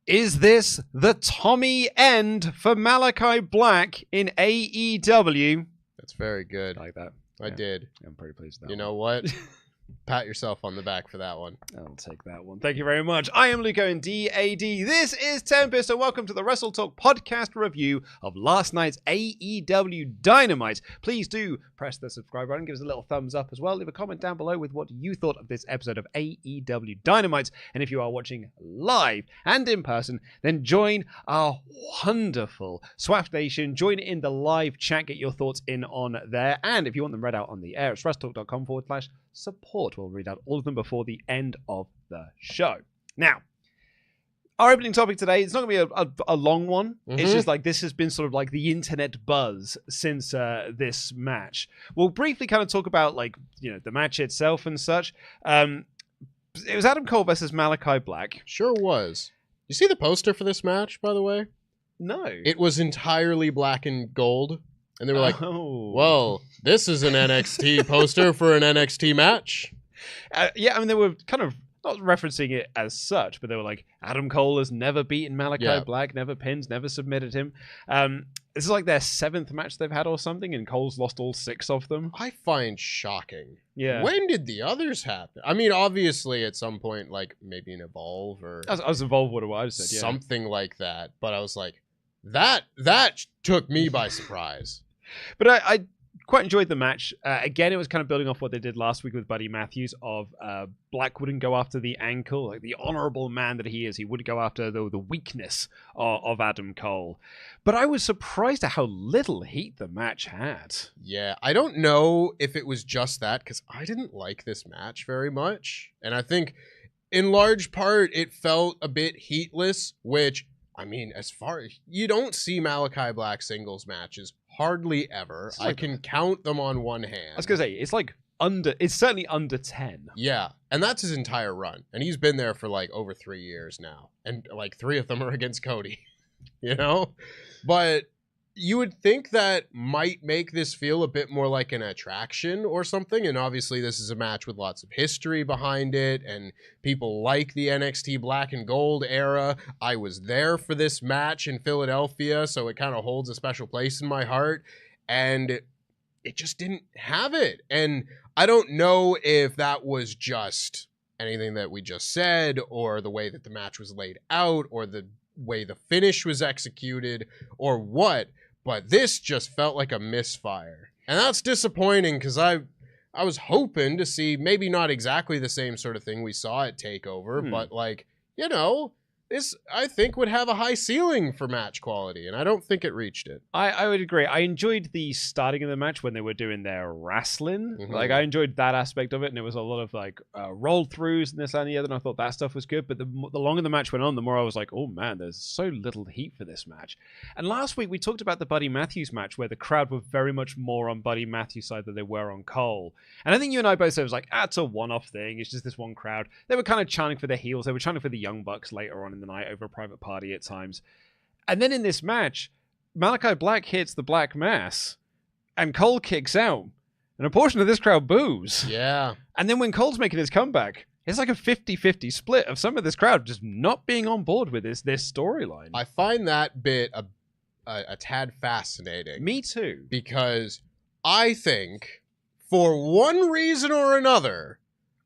Is this the Tommy end for Malakai Black in AEW? That's very good. I like that. I did. I'm pretty pleased with that. You know what? Pat yourself on the back for that one. I'll take that one. Thank you very much. I am Luco in DAD. This is Tempest, and welcome to the WrestleTalk podcast review of last night's AEW Dynamite. Please do press the subscribe button, give us a little thumbs up as well. Leave a comment down below with what you thought of this episode of AEW Dynamite. And if you are watching live and in person, then join our wonderful Swaff Nation. Join in the live chat, get your thoughts in on there. And if you want them read out on the air, it's WrestleTalk.com/support. We'll read out all of them before the end of the show. Now, our opening topic today, it's not going to be a long one. It's just like this has been sort of like the internet buzz since this match. We'll briefly kind of talk about like, you know, the match itself and such. It was Adam Cole versus Malakai Black. Sure was. You see the poster for this match, by the way? No. It was entirely black and gold. And they were like, well, this is an NXT poster for an NXT match. Yeah, I mean, they were kind of not referencing it as such, but they were like, Adam Cole has never beaten Malakai Black, never pinned, never submitted him. This is like their 7th match they've had or something, and Cole's lost all 6 of them. I find shocking. Yeah. When did the others happen? I mean, obviously, at some point, like, maybe an Evolve or... I was involved with what I said, yeah. Something like that. But I was like, that took me by surprise. But I quite enjoyed the match. Again, it was kind of building off what they did last week with Buddy Matthews of Black wouldn't go after the ankle, like the honorable man that he is. He would go after the weakness of Adam Cole. But I was surprised at how little heat the match had. Yeah, I don't know if it was just that, because I didn't like this match very much. And I think in large part it felt a bit heatless, which... I mean, as far as you don't see Malakai Black singles matches hardly ever. Like, I can count them on one hand. I was gonna say it's certainly under 10. Yeah, and that's his entire run, and he's been there for like over 3 years now, and like 3 of them are against Cody. You know, but you would think that might make this feel a bit more like an attraction or something. And obviously this is a match with lots of history behind it and people like the NXT Black and Gold era. I was there for this match in Philadelphia, so it kind of holds a special place in my heart. And it just didn't have it. And I don't know if that was just anything that we just said or the way that the match was laid out or the way the finish was executed or what. But this just felt like a misfire. And that's disappointing because I was hoping to see maybe not exactly the same sort of thing we saw at TakeOver, but like, you know, this I think would have a high ceiling for match quality, and I don't think it reached it. I would agree. I enjoyed the starting of the match when they were doing their wrestling. Like, I enjoyed that aspect of it, and it was a lot of like roll-throughs and this and the other, and I thought that stuff was good. But the longer the match went on, the more I was like, oh man, there's so little heat for this match. And last week we talked about the Buddy Matthews match where the crowd were very much more on Buddy Matthews' side than they were on Cole. And I think you and I both said it was like, it's a one-off thing. It's just this one crowd. They were kind of chanting for the heels. They were chanting for the Young Bucks later on in the night over a private party at times. And then in this match, Malakai Black hits the Black Mass and Cole kicks out and a portion of this crowd boos. Yeah. And then when Cole's making his comeback, it's like a 50-50 split of some of this crowd just not being on board with this storyline. I find that bit a tad fascinating. Me too. Because I think for one reason or another,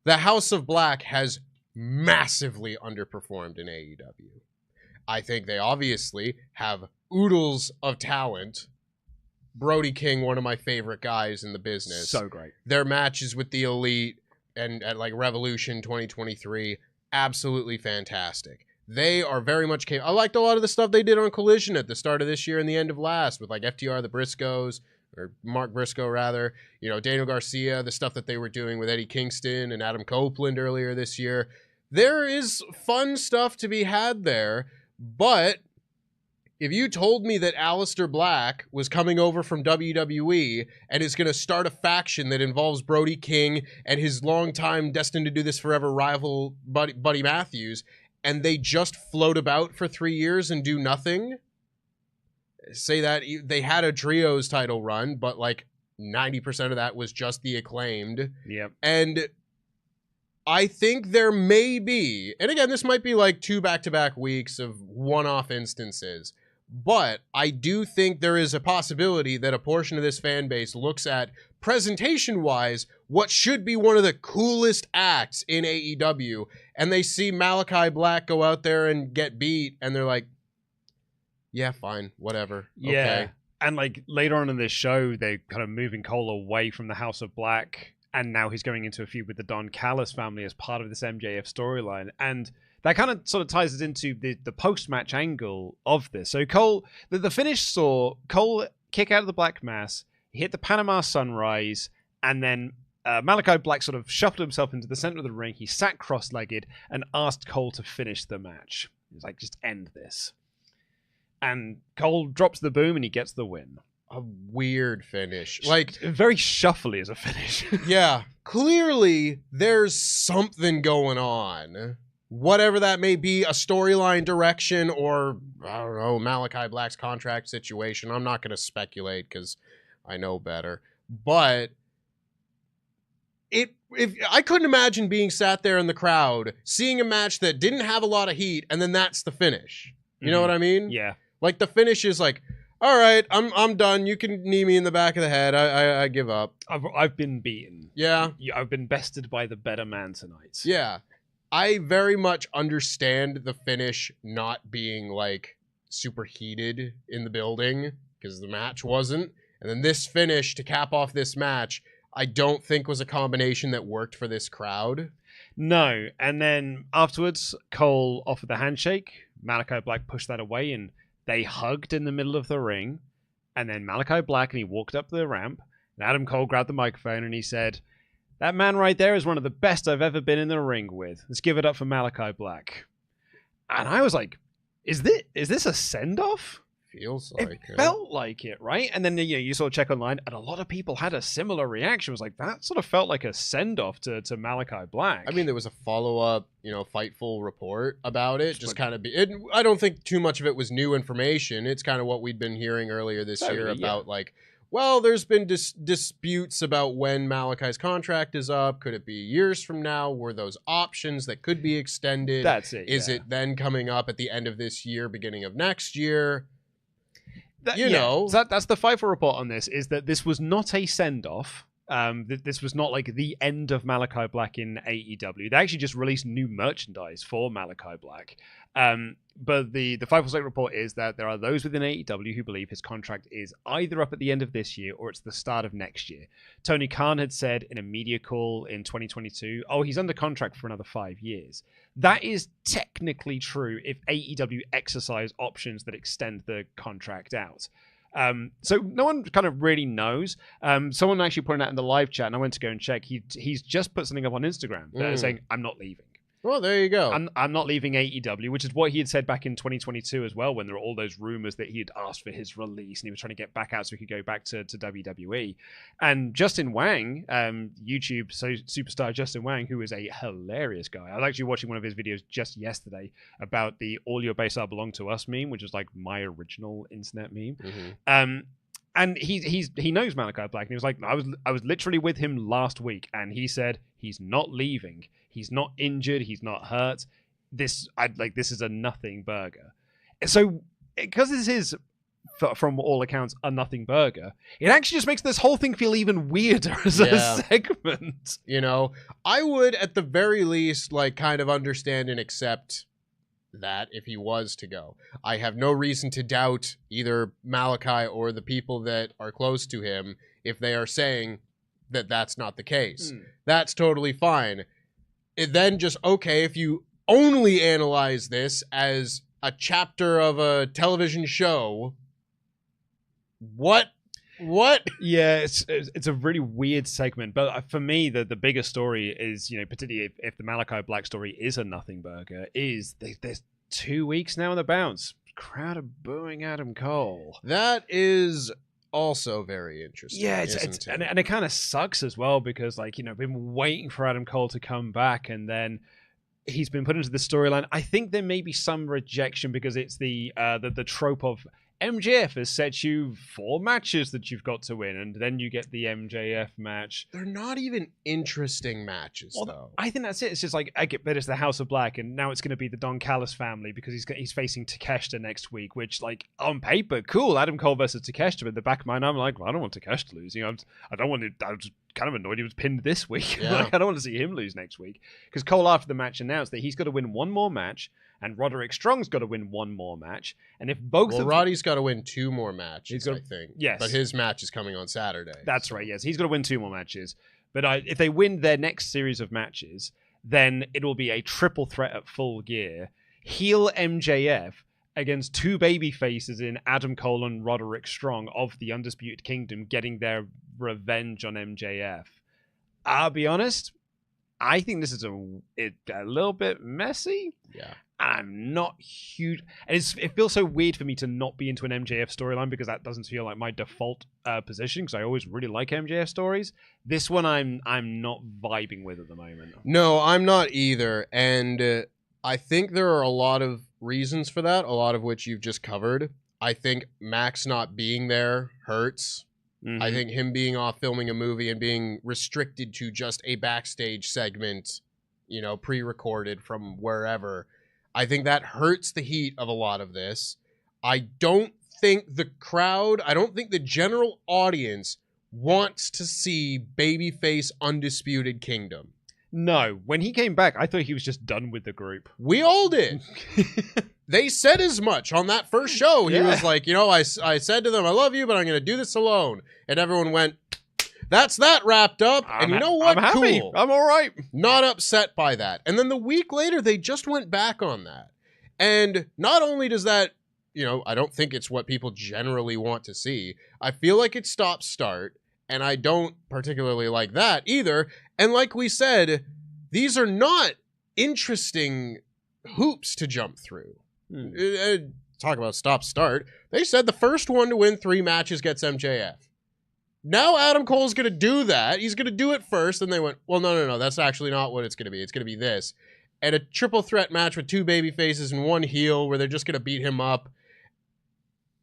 the House of Black has massively underperformed in AEW. I think they obviously have oodles of talent. Brody King, one of my favorite guys in the business. So great. Their matches with the Elite and at like Revolution 2023, absolutely fantastic. They are very much I liked a lot of the stuff they did on Collision at the start of this year and the end of last with like FTR, the Briscoes, or Mark Briscoe rather, you know, Daniel Garcia, the stuff that they were doing with Eddie Kingston and Adam Copeland earlier this year. There is fun stuff to be had there, but if you told me that Aleister Black was coming over from WWE and is going to start a faction that involves Brody King and his longtime destined to do this forever rival Buddy Matthews, and they just float about for 3 years and do nothing, say that they had a trios title run, but like 90% of that was just the Acclaimed. Yep. And I think there may be, and again, this might be like 2 back-to-back weeks of one-off instances, but I do think there is a possibility that a portion of this fan base looks at, presentation-wise, what should be one of the coolest acts in AEW, and they see Malakai Black go out there and get beat, and they're like, yeah, fine, whatever. Yeah. Okay. And like later on in this show, they're kind of moving Cole away from the House of Black, and now he's going into a feud with the Don Callis family as part of this MJF storyline. And that kind of sort of ties us into the post-match angle of this. So Cole, the finish saw Cole kick out of the Black Mass, he hit the Panama Sunrise, and then Malakai Black sort of shuffled himself into the center of the ring. He sat cross-legged and asked Cole to finish the match. He was like, just end this. And Cole drops the boom and he gets the win. A weird finish. Like, very shuffly as a finish. yeah, clearly there's something going on. Whatever that may be, a storyline direction or, I don't know, Malakai Black's contract situation. I'm not going to speculate because I know better. But if I couldn't imagine being sat there in the crowd, seeing a match that didn't have a lot of heat, and then that's the finish. You know what I mean? Yeah. Like, the finish is like, all right, I'm done. You can knee me in the back of the head. I give up. I've been beaten. Yeah. I've been bested by the better man tonight. Yeah. I very much understand the finish not being, like, super heated in the building, because the match wasn't. And then this finish to cap off this match, I don't think was a combination that worked for this crowd. No. And then afterwards, Cole offered the handshake. Malakai Black pushed that away, and they hugged in the middle of the ring. And then Malakai Black, and he walked up the ramp, and Adam Cole grabbed the microphone, and he said, "That man right there is one of the best I've ever been in the ring with. Let's give it up for Malakai Black." And I was like, is this a send-off? Feels like it. Felt like it, right? And then you saw check online, and a lot of people had a similar reaction. It was like, that sort of felt like a send-off to Malakai Black. I mean, there was a follow-up, Fightful report about it. Just kind of I don't think too much of it was new information. It's kind of what we'd been hearing earlier this year about, like, well, there's been disputes about when Malakai's contract is up. Could it be years from now? Were those options that could be extended? That's it. Is it then coming up at the end of this year, beginning of next year? So that's the Fightful report on this, is that this was not a send-off. This was not like the end of Malakai Black in AEW. They actually just released new merchandise for Malakai Black. But the Fightful Select report is that there are those within AEW who believe his contract is either up at the end of this year or it's the start of next year. Tony Khan had said in a media call in 2022, he's under contract for another 5 years. That is technically true if AEW exercise options that extend the contract out. So no one kind of really knows. Someone actually put it out in the live chat, and I went to go and check. He's just put something up on Instagram saying, "I'm not leaving." Well, there you go. I'm not leaving AEW, which is what he had said back in 2022 as well, when there were all those rumors that he had asked for his release and he was trying to get back out so he could go back to WWE. And Justin Wang, YouTube superstar Justin Wang, who is a hilarious guy. I was actually watching one of his videos just yesterday about the "All Your Base Are Belong to Us" meme, which is like my original internet meme. Mm-hmm. And he knows Malakai Black, and he was like, I was literally with him last week, and he said he's not leaving. He's not injured. He's not hurt. This is a nothing burger. So because this is, from all accounts, a nothing burger, it actually just makes this whole thing feel even weirder as a segment. I would at the very least kind of understand and accept that if he was to go. I have no reason to doubt either Malakai or the people that are close to him if they are saying that that's not the case. That's totally fine. It then just, okay, if you only analyze this as a chapter of a television show, what? Yeah, it's a really weird segment, but for me, the bigger story is, particularly if the Malakai Black story is a nothing burger, is there's 2 weeks now on the bounce. Crowd are booing Adam Cole. That is also very interesting. Yeah, and it kind of sucks as well because, we've been waiting for Adam Cole to come back, and then he's been put into the storyline. I think there may be some rejection because it's the trope of MJF has set you 4 matches that you've got to win, and then you get the MJF match. They're not even interesting matches, though. I think that's it. It's just like, I get that it's the House of Black, and now it's going to be the Don Callis family because he's facing Takeshita next week, which, like, on paper, cool. Adam Cole versus Takeshita. In the back of my mind, I'm like, well, I don't want Takeshita losing. I don't want to. I was kind of annoyed he was pinned this week. Yeah. Like, I don't want to see him lose next week because Cole, after the match, announced that he's got to win 1 more match. And Roderick Strong's got to win 1 more match. And if both of Roddy's got to win 2 more matches, I think. Yes. But his match is coming on Saturday. That's right, yes. He's got to win 2 more matches. But if they win their next series of matches, then it will be a triple threat at Full Gear. Heel MJF against 2 baby faces in Adam Cole and Roderick Strong of the Undisputed Kingdom getting their revenge on MJF. I'll be honest, I think this is a little bit messy. Yeah. I'm not huge, and it feels so weird for me to not be into an MJF storyline because that doesn't feel like my default position because I always really like MJF stories. This one I'm not vibing with at the moment. No, I'm not either, and I think there are a lot of reasons for that, a lot of which you've just covered. I think Max not being there hurts. Mm-hmm. I think him being off filming a movie and being restricted to just a backstage segment, pre-recorded from wherever, I think that hurts the heat of a lot of this. I don't think the general audience wants to see babyface Undisputed Kingdom. No, when he came back, I thought he was just done with the group. We all did. They said as much on that first show. He was like, I said to them, I love you, but I'm going to do this alone. And everyone went, that's that wrapped up. And you know what? I'm happy. Cool. I'm all right. Not upset by that. And then the week later, they just went back on that. And not only does that, I don't think it's what people generally want to see. I feel like it's stop-start. And I don't particularly like that either. And like we said, these are not interesting hoops to jump through. Talk about stop-start. They said the first one to win 3 matches gets MJF. Now Adam Cole's going to do that. He's going to do it first. And they went, well, no. That's actually not what it's going to be. It's going to be this. And a triple threat match with 2 baby faces and 1 heel where they're just going to beat him up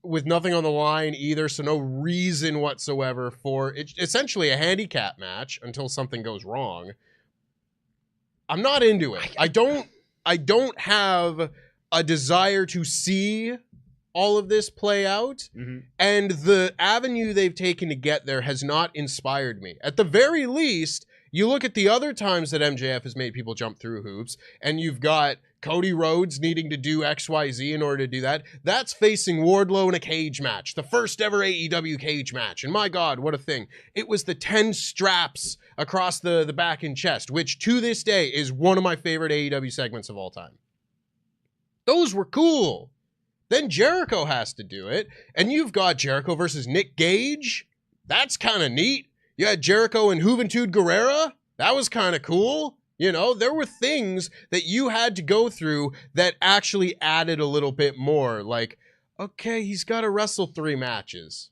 with nothing on the line either. So no reason whatsoever for it. Essentially a handicap match until something goes wrong. I'm not into it. I don't have a desire to see all of this play out, and the avenue they've taken to get there has not inspired me. At the very least, you look at the other times that MJF has made people jump through hoops, and you've got Cody Rhodes needing to do XYZ in order to do that. That's facing Wardlow in a cage match, the first ever AEW cage match, and my God, what a thing. It was the 10 straps across the back and chest, which to this day is one of my favorite AEW segments of all time. Those were cool. Then Jericho has to do it, and you've got Jericho versus Nick Gage. That's kind of neat. You had Jericho and Juventud Guerrera. That was kind of cool. There were things that you had to go through that actually added a little bit more. Like, okay, he's got to wrestle 3 matches.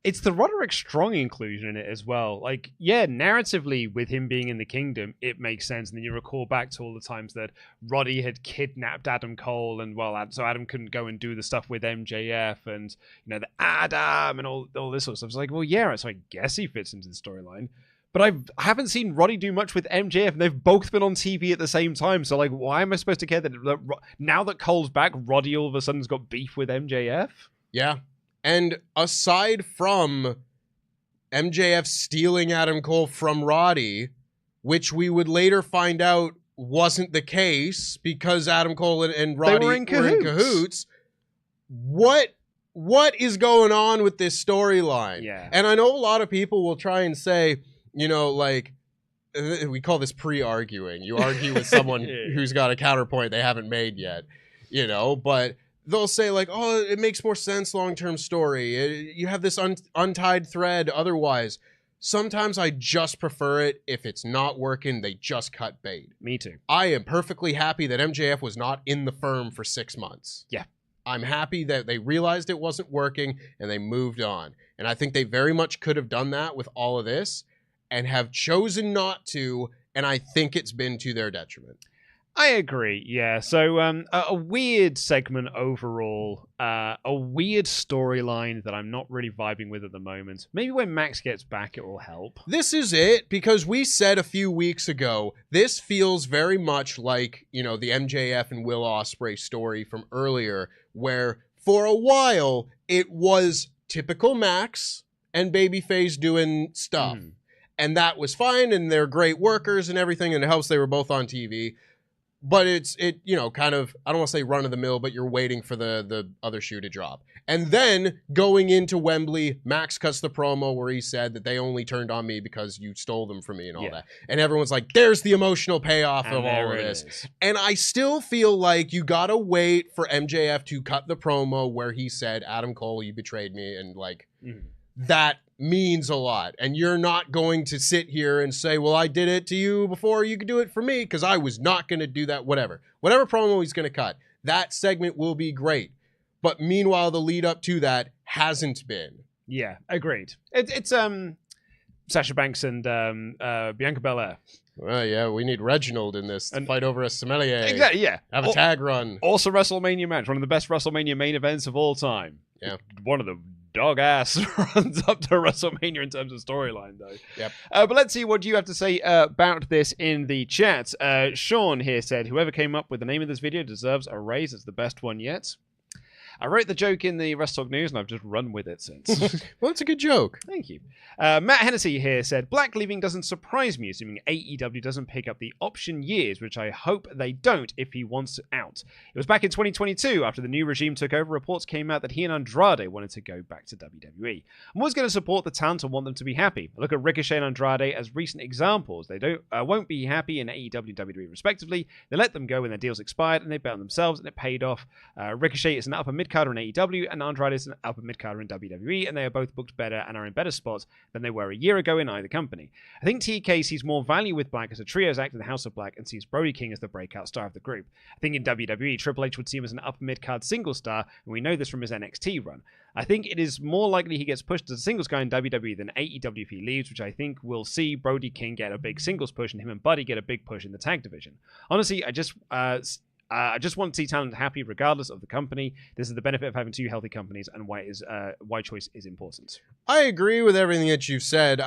It's the Roderick Strong inclusion in it as well. Like, yeah, narratively, with him being in the Kingdom, it makes sense. And then you recall back to all the times that Roddy had kidnapped Adam Cole, and so Adam couldn't go and do the stuff with MJF, and the Adam and all this sort of stuff. It's like, well, yeah, so I guess he fits into the storyline. But I haven't seen Roddy do much with MJF, and they've both been on TV at the same time. So, like, why am I supposed to care that now that Cole's back, Roddy all of a sudden's got beef with MJF? Yeah. And aside from MJF stealing Adam Cole from Roddy, which we would later find out wasn't the case because Adam Cole and Roddy were in cahoots, what is going on with this storyline? Yeah. And I know a lot of people will try and say, we call this pre-arguing. You argue with someone who's got a counterpoint they haven't made yet, but they'll say like, oh, it makes more sense long-term story. You have this untied thread otherwise. Sometimes I just prefer it. If it's not working, they just cut bait. Me too. I am perfectly happy that MJF was not in the firm for 6 months. Yeah. I'm happy that they realized it wasn't working and they moved on. And I think they very much could have done that with all of this and have chosen not to. And I think it's been to their detriment. I agree, yeah. So a weird segment overall, a weird storyline that I'm not really vibing with at the moment. Maybe when Max gets back, it will help. This is it, because we said a few weeks ago, this feels very much like, the MJF and Will Ospreay story from earlier, where for a while it was typical Max and Babyface doing stuff. And that was fine, and they're great workers and everything, and it helps they were both on TV. But it's kind of, I don't want to say run of the mill, but you're waiting for the other shoe to drop. And then going into Wembley, Max cuts the promo where he said that they only turned on me because you stole them from me and all that. And everyone's like, there's the emotional payoff of all of this. And I still feel like you got to wait for MJF to cut the promo where he said, Adam Cole, you betrayed me. And that means a lot. And you're not going to sit here and say, well, I did it to you before you could do it for me, because I was not going to do that. Whatever promo he's going to cut, that segment will be great. But meanwhile, the lead up to that hasn't been. Yeah, agreed. It's Sasha Banks and Bianca Belair. Well, yeah, we need Reginald in this to fight over a sommelier. Exactly, yeah. Have a tag run. Also WrestleMania match, one of the best WrestleMania main events of all time. Yeah. One of the dog-ass runs up to WrestleMania in terms of storyline, though. Yep. But let's see what you have to say about this in the chat. Sean here said, whoever came up with the name of this video deserves a raise. It's the best one yet. I wrote the joke in the WrestleTalk news, and I've just run with it since. Well, it's a good joke. Thank you. Matt Hennessy here said, Black leaving doesn't surprise me, assuming AEW doesn't pick up the option years, which I hope they don't if he wants out. It was back in 2022, after the new regime took over, reports came out that he and Andrade wanted to go back to WWE. I'm always going to support the talent and want them to be happy. I look at Ricochet and Andrade as recent examples. They won't be happy in AEW and WWE respectively. They let them go when their deals expired, and they bet on themselves, and it paid off. Ricochet is an upper mid-carder in AEW, and Andrade is an upper mid-carder in WWE, and they are both booked better and are in better spots than they were a year ago in either company. I think TK sees more value with Black as a trios act in the House of Black and sees Brody King as the breakout star of the group. I think in WWE, Triple H would see him as an upper mid-card single star, and we know this from his NXT run. I think it is more likely he gets pushed as a singles guy in WWE than AEW if he leaves, which I think will see Brody King get a big singles push and him and Buddy get a big push in the tag division. Honestly, I just want to see talent happy regardless of the company. This is the benefit of having two healthy companies, and why choice is important. I agree with everything that you've said.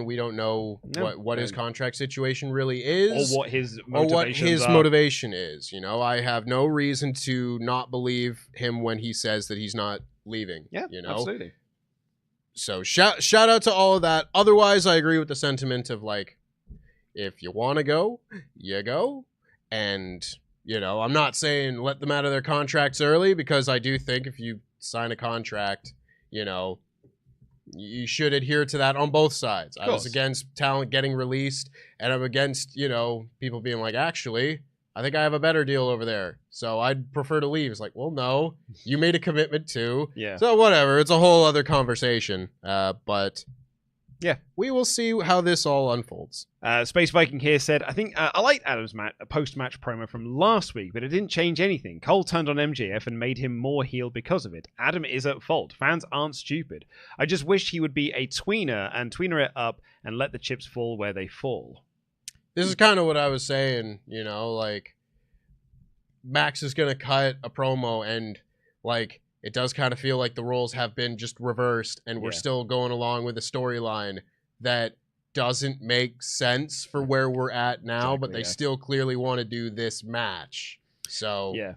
We don't know what his contract situation really is. Or what his motivation is. I have no reason to not believe him when he says that he's not leaving. Yeah, absolutely. So shout out to all of that. Otherwise, I agree with the sentiment of, like, if you want to go, you go. And I'm not saying let them out of their contracts early, because I do think if you sign a contract, you should adhere to that on both sides. I was against talent getting released, and I'm against, people being like, actually, I think I have a better deal over there, so I'd prefer to leave. It's like, well, no, you made a commitment too. Yeah. So whatever, it's a whole other conversation. But yeah, we will see how this all unfolds. Space Viking here said, I think I liked Adam's post-match promo from last week, but it didn't change anything. Cole turned on MJF and made him more heel because of it. Adam is at fault. Fans aren't stupid. I just wish he would be a tweener and tweener it up and let the chips fall where they fall. This is kind of what I was saying, like, Max is going to cut a promo, and, like, it does kind of feel like the roles have been just reversed, and we're still going along with a storyline that doesn't make sense for where we're at now, but they still clearly want to do this match. So yeah.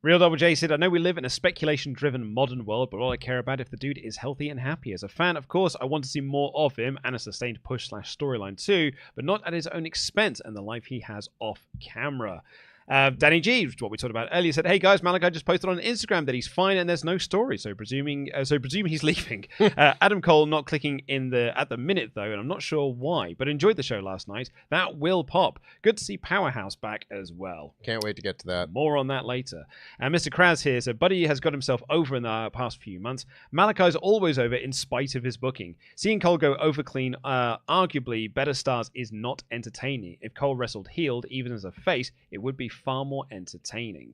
Real Double J said, I know we live in a speculation-driven modern world, but all I care about if the dude is healthy and happy. As a fan, of course, I want to see more of him and a sustained push/storyline too, but not at his own expense and the life he has off camera. Danny G, what we talked about earlier, said, "Hey guys, Malakai just posted on Instagram that he's fine and there's no story, so presume he's leaving." Adam Cole not clicking in at the minute though, and I'm not sure why, but enjoyed the show last night. That will pop. Good to see Powerhouse back as well. Can't wait to get to that. More on that later. And Mr. Kraz here said, Buddy has got himself over in the past few months. Malakai's always over in spite of his booking. Seeing Cole go over clean, arguably better stars, is not entertaining. If Cole wrestled healed, even as a face, it would be far more entertaining.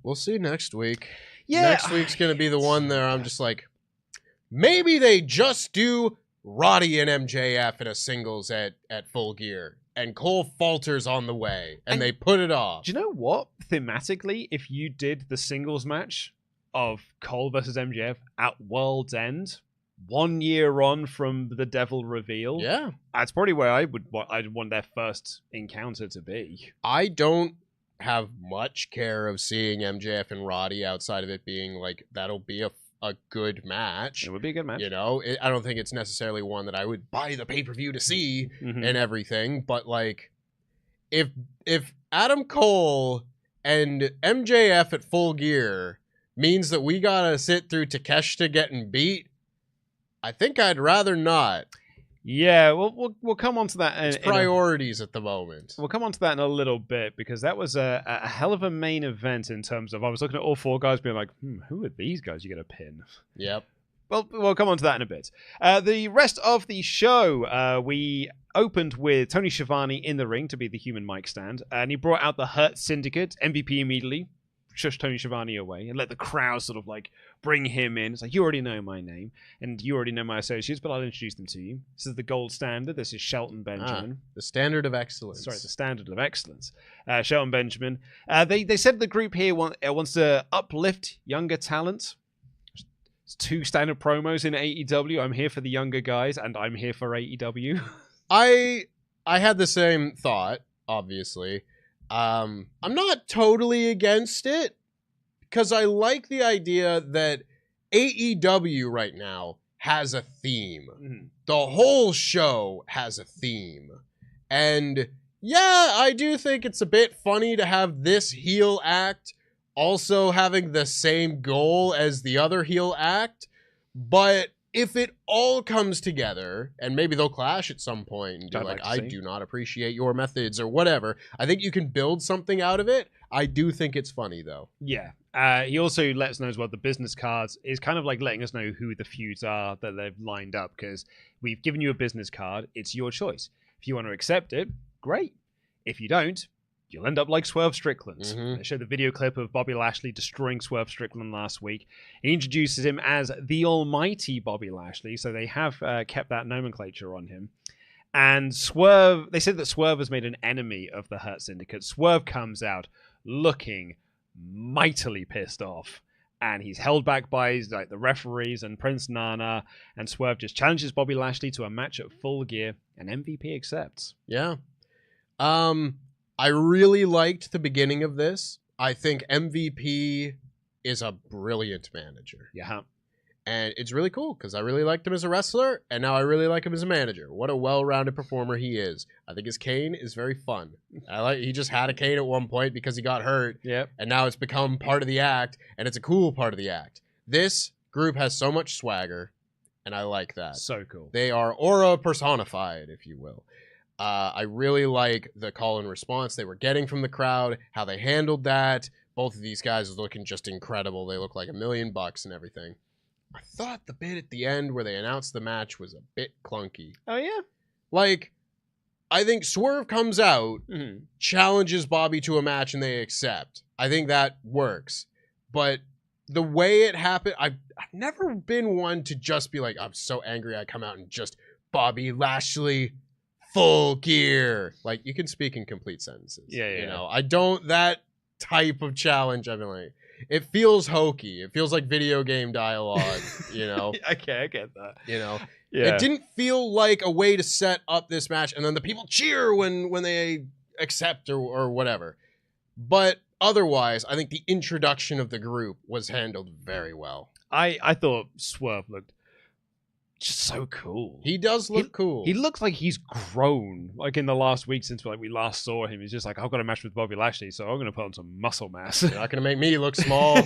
We'll see next week. Yeah. Next week's going to be the one there I'm just like, maybe they just do Roddy and MJF in a singles at Full Gear. and Cole falters on the way, and they put it off. Do you know what? Thematically, if you did the singles match of Cole versus MJF at World's End, 1 year on from the Devil reveal, yeah, that's probably where I'd want their first encounter to be. I don't have much care of seeing MJF and Roddy outside of it being like that'll be a good match. It would be a good match. You know, I don't think it's necessarily one that I would buy the pay-per-view to see and everything, but like if Adam Cole and MJF at Full Gear means that we gotta sit through Takeshita getting beat, I think I'd rather not. Yeah, we'll come on to that. It's priorities at the moment. We'll come on to that in a little bit, because that was a hell of a main event in terms of, I was looking at all four guys being like, who are these guys you're going to pin? Yep. Well, we'll come on to that in a bit. The rest of the show, we opened with Tony Schiavone in the ring to be the human mic stand, and he brought out the Hurt Syndicate. MVP immediately shushed Tony Schiavone away and let the crowd sort of like bring him in. It's like, you already know my name and you already know my associates, but I'll introduce them to you. This is the gold standard. This is Shelton Benjamin. The standard of excellence. Sorry, the standard of excellence. Shelton Benjamin. They said the group here wants to uplift younger talent. There's 2 standard promos in AEW. I'm here for the younger guys, and I'm here for AEW. I had the same thought, obviously. I'm not totally against it, because I like the idea that AEW right now has a theme. Mm-hmm. The whole show has a theme. And yeah, I do think it's a bit funny to have this heel act also having the same goal as the other heel act, but if it all comes together, and maybe they'll clash at some point and be like, I do not appreciate your methods or whatever, I think you can build something out of it. I do think it's funny, though. Yeah. He also lets us know as well the business cards is kind of like letting us know who the feuds are that they've lined up, because we've given you a business card. It's your choice. If you want to accept it, great. If you don't, you'll end up like Swerve Strickland. Mm-hmm. They showed the video clip of Bobby Lashley destroying Swerve Strickland last week. He introduces him as the almighty Bobby Lashley, so they have kept that nomenclature on him. And Swerve, they said that Swerve has made an enemy of the Hurt Syndicate. Swerve comes out looking mightily pissed off, and he's held back by the referees and Prince Nana, and Swerve just challenges Bobby Lashley to a match at Full Gear, and MVP accepts. Yeah. I really liked the beginning of this. I think MVP is a brilliant manager. Yeah. And it's really cool because I really liked him as a wrestler, and now I really like him as a manager. What a well-rounded performer he is. I think his cane is very fun. He just had a cane at one point because he got hurt. Yep. And now it's become part of the act, and it's a cool part of the act. This group has so much swagger, and I like that. So cool. They are aura personified, if you will. I really like the call and response they were getting from the crowd, how they handled that. Both of these guys are looking just incredible. They look like $1 million and everything. I thought the bit at the end where they announced the match was a bit clunky. Oh, yeah? Like, I think Swerve comes out, challenges Bobby to a match, and they accept. I think that works. But the way it happened, I've never been one to just be like, I'm so angry I come out and just Bobby Lashley Full Gear. Like, you can speak in complete sentences. Yeah. You know, I don't, that type of challenge, I mean, like, it feels hokey. It feels like video game dialogue, you know? Okay, I get that. You know? Yeah. It didn't feel like a way to set up this match, and then the people cheer when they accept or whatever. But otherwise, I think the introduction of the group was handled very well. I thought Swerve looked just so cool. He does look cool. He looks like he's grown, like in the last week since we last saw him. He's just like, I've got a match with Bobby Lashley, so I'm going to put on some muscle mass. You're not going to make me look small.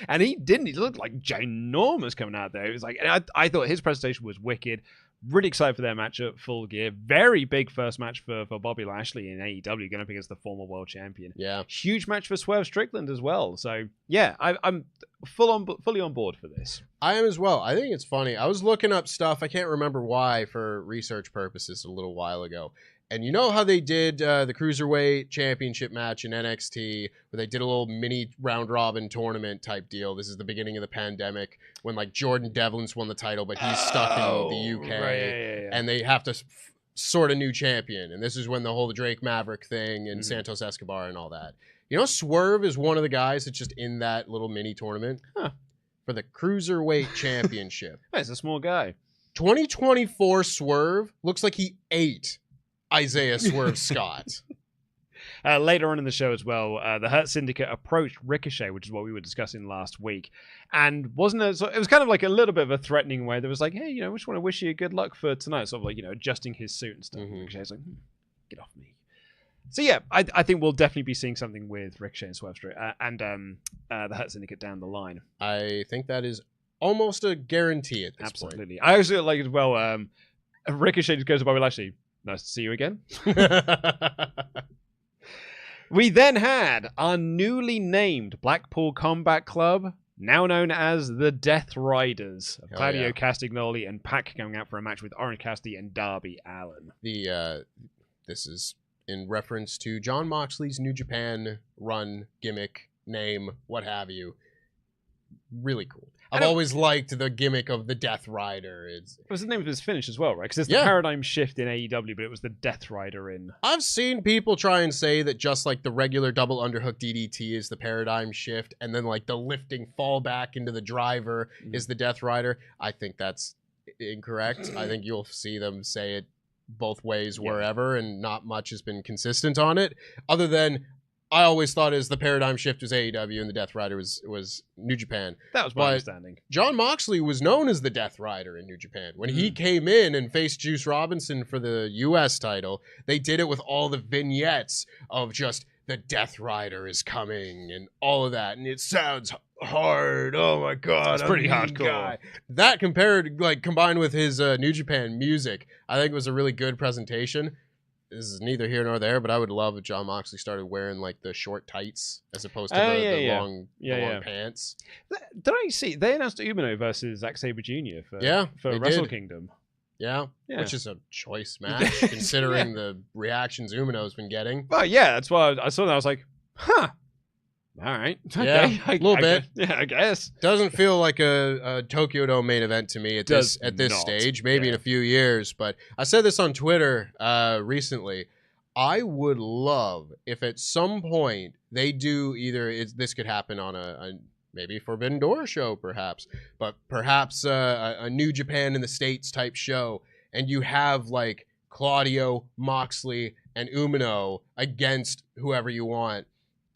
And he didn't. He looked like ginormous coming out there. It was like, I thought his presentation was wicked. Really excited for their match at Full Gear. Very big first match for Bobby Lashley in AEW, going up against the former world champion. Yeah. Huge match for Swerve Strickland as well. So, yeah, I'm fully on board for this. I am as well. I think it's funny. I was looking up stuff. I can't remember why for research purposes a little while ago. And you know how they did the Cruiserweight Championship match in NXT, where they did a little mini round-robin tournament type deal. This is the beginning of the pandemic, when like Jordan Devlin's won the title, but he's stuck in the UK. Right, yeah. And they have to sort of new champion. And this is when the whole Drake Maverick thing and Santos Escobar and all that. You know, Swerve is one of the guys that's just in that little mini tournament for the Cruiserweight Championship. He's a small guy. 2024 Swerve looks like he ate Isaiah Swerve Scott. Later on in the show as well, the Hurt Syndicate approached Ricochet, which is what we were discussing last week. And it was kind of like a little bit of a threatening way. There was like, hey, you know, we just want to wish you good luck for tonight. Sort of like, you know, adjusting his suit and stuff. And Ricochet's like, get off me. So yeah, I think we'll definitely be seeing something with Ricochet and Swerve and the Hurt Syndicate down the line. I think that is almost a guarantee at this point. Absolutely. I also like as well, Ricochet just goes to Bobby Lashley. Nice to see you again. We then had our newly named Blackpool Combat Club, now known as the Death Riders, of Claudio Castagnoli and Pac going out for a match with Orange Cassidy and Darby Allin. This is in reference to Jon Moxley's New Japan run, gimmick, name, what have you. Really cool. I've always liked the gimmick of the Death Rider. It was the name of his finish as well, right? Because it's the paradigm shift in AEW, but it was the Death Rider in... I've seen people try and say that just like the regular double underhook DDT is the paradigm shift, and then like the lifting fall back into the driver is the Death Rider. I think that's incorrect. I think you'll see them say it both ways wherever, and not much has been consistent on it, other than... I always thought the paradigm shift was AEW and the Death Rider was New Japan. That was my understanding. Jon Moxley was known as the Death Rider in New Japan. When he came in and faced Juice Robinson for the U.S. title, they did it with all the vignettes of just the Death Rider is coming and all of that. And it sounds hard. Oh my God. It's pretty hardcore. Guy. That combined with his New Japan music, I think was a really good presentation. This is neither here nor there, but I would love if Jon Moxley started wearing like the short tights as opposed to the long pants. Did I see they announced Umino versus Zack Sabre Jr. for Wrestle Kingdom? Yeah, which is a choice match considering the reactions Umino's been getting. Well, yeah, that's why I saw that. I was like, huh. All right. Okay. Yeah, a little bit. I guess. Doesn't feel like a Tokyo Dome main event to me at this stage. Maybe in a few years. But I said this on Twitter recently. I would love if at some point they do this could happen on a maybe Forbidden Door show, perhaps, but perhaps a New Japan in the States type show, and you have like Claudio, Moxley, and Umino against whoever you want.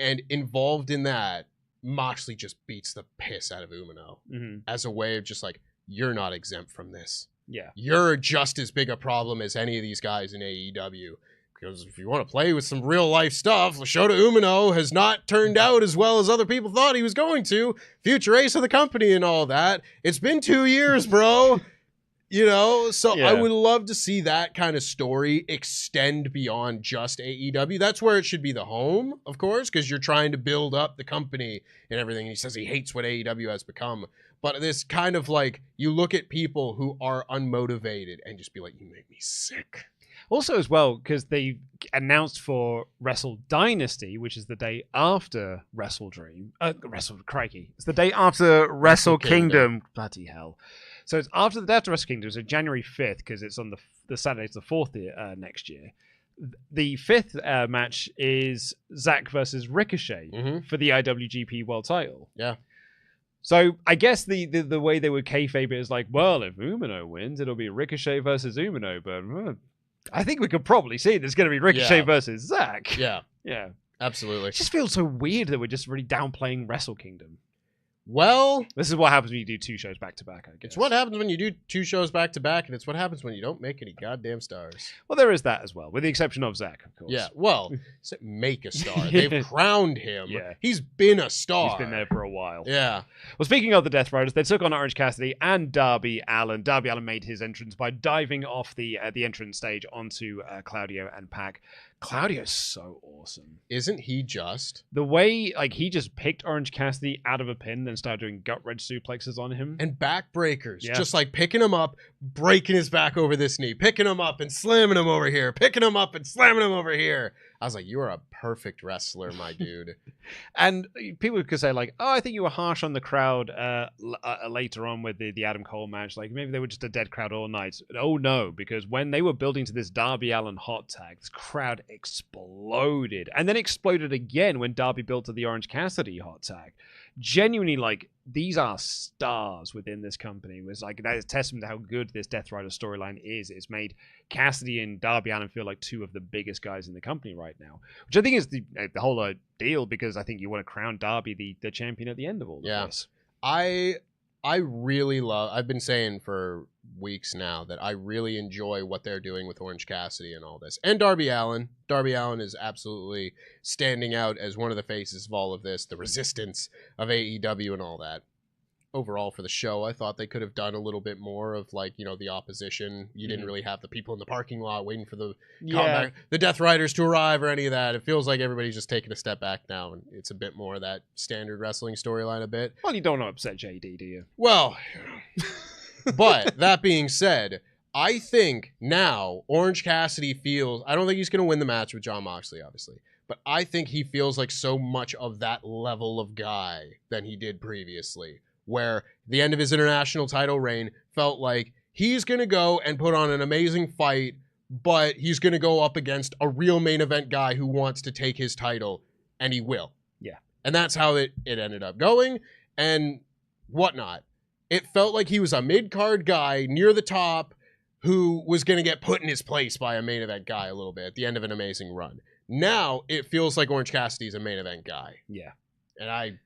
And involved in that, Moxley just beats the piss out of Umino as a way of just like, you're not exempt from this. Yeah. You're just as big a problem as any of these guys in AEW. Because if you want to play with some real life stuff, Shota Umino has not turned out as well as other people thought he was going to. Future ace of the company and all that. It's been 2 years, bro. You know, so I would love to see that kind of story extend beyond just AEW. That's where it should be the home, of course, because you're trying to build up the company and everything. And he says he hates what AEW has become. But this kind of like, you look at people who are unmotivated and just be like, you make me sick. Also as well, because they announced for Wrestle Dynasty, which is the day after Wrestle Dream. Crikey. It's the day after Wrestle Kingdom. Bloody hell. So it's after the day after Wrestle Kingdom, so January 5th, because it's on the Saturday's the 4th next year. The 5th match is Zack versus Ricochet for the IWGP World title. Yeah. So I guess the way they would kayfabe it is like, well, if Umino wins, it'll be Ricochet versus Umino, but I think we could probably see there's going to be Ricochet versus Zack. Yeah. Yeah. Absolutely. It just feels so weird that we're just really downplaying Wrestle Kingdom. Well, this is what happens when you do 2 shows back to back, I guess. It's what happens when you do 2 shows back to back, and it's what happens when you don't make any goddamn stars. Well, there is that as well, with the exception of Zack, of course. Yeah, well, make a star. They've crowned him. Yeah. He's been a star. He's been there for a while. Yeah. Well, speaking of the Death Riders, they took on Orange Cassidy and Darby Allin. Darby Allin made his entrance by diving off the entrance stage onto Claudio and Pac. Claudio's so awesome. Isn't he just? The way, like, he just picked Orange Cassidy out of a pin, then started doing gut-wrench suplexes on him. And back breakers. Yeah. Just like picking him up, breaking his back over this knee, picking him up and slamming him over here, picking him up and slamming him over here. I was like, you are a perfect wrestler, my dude. And people could say, like, oh, I think you were harsh on the crowd later on with the Adam Cole match. Like, maybe they were just a dead crowd all night. Oh, no, because when they were building to this Darby Allin hot tag, this crowd exploded. And then exploded again when Darby built to the Orange Cassidy hot tag. Genuinely, like, these are stars within this company. It was like, that is testament to how good this Death Rider storyline is. It's made Cassidy and Darby Allin feel like two of the biggest guys in the company right now, which I think is the whole deal, because I think you want to crown Darby the champion at the end of all of this. I really love, I've been saying for weeks now that I really enjoy what they're doing with Orange Cassidy and all this. And Darby Allin. Darby Allin is absolutely standing out as one of the faces of all of this, the resistance of AEW and all that. Overall for the show, I thought they could have done a little bit more of, like, you know, the opposition. You didn't really have the people in the parking lot waiting for the comeback, the Death Riders to arrive or any of that. It feels like everybody's just taking a step back now, and it's a bit more of that standard wrestling storyline a bit. Well, you don't want to upset JD, do you? Well, but that being said, I think now Orange Cassidy feels, I don't think he's going to win the match with Jon Moxley, obviously, but I think he feels like so much of that level of guy than he did previously, where the end of his international title reign felt like he's going to go and put on an amazing fight, but he's going to go up against a real main event guy who wants to take his title, and he will. Yeah. And that's how it ended up going and whatnot. It felt like he was a mid-card guy near the top who was going to get put in his place by a main event guy a little bit at the end of an amazing run. Now it feels like Orange Cassidy's a main event guy. Yeah. And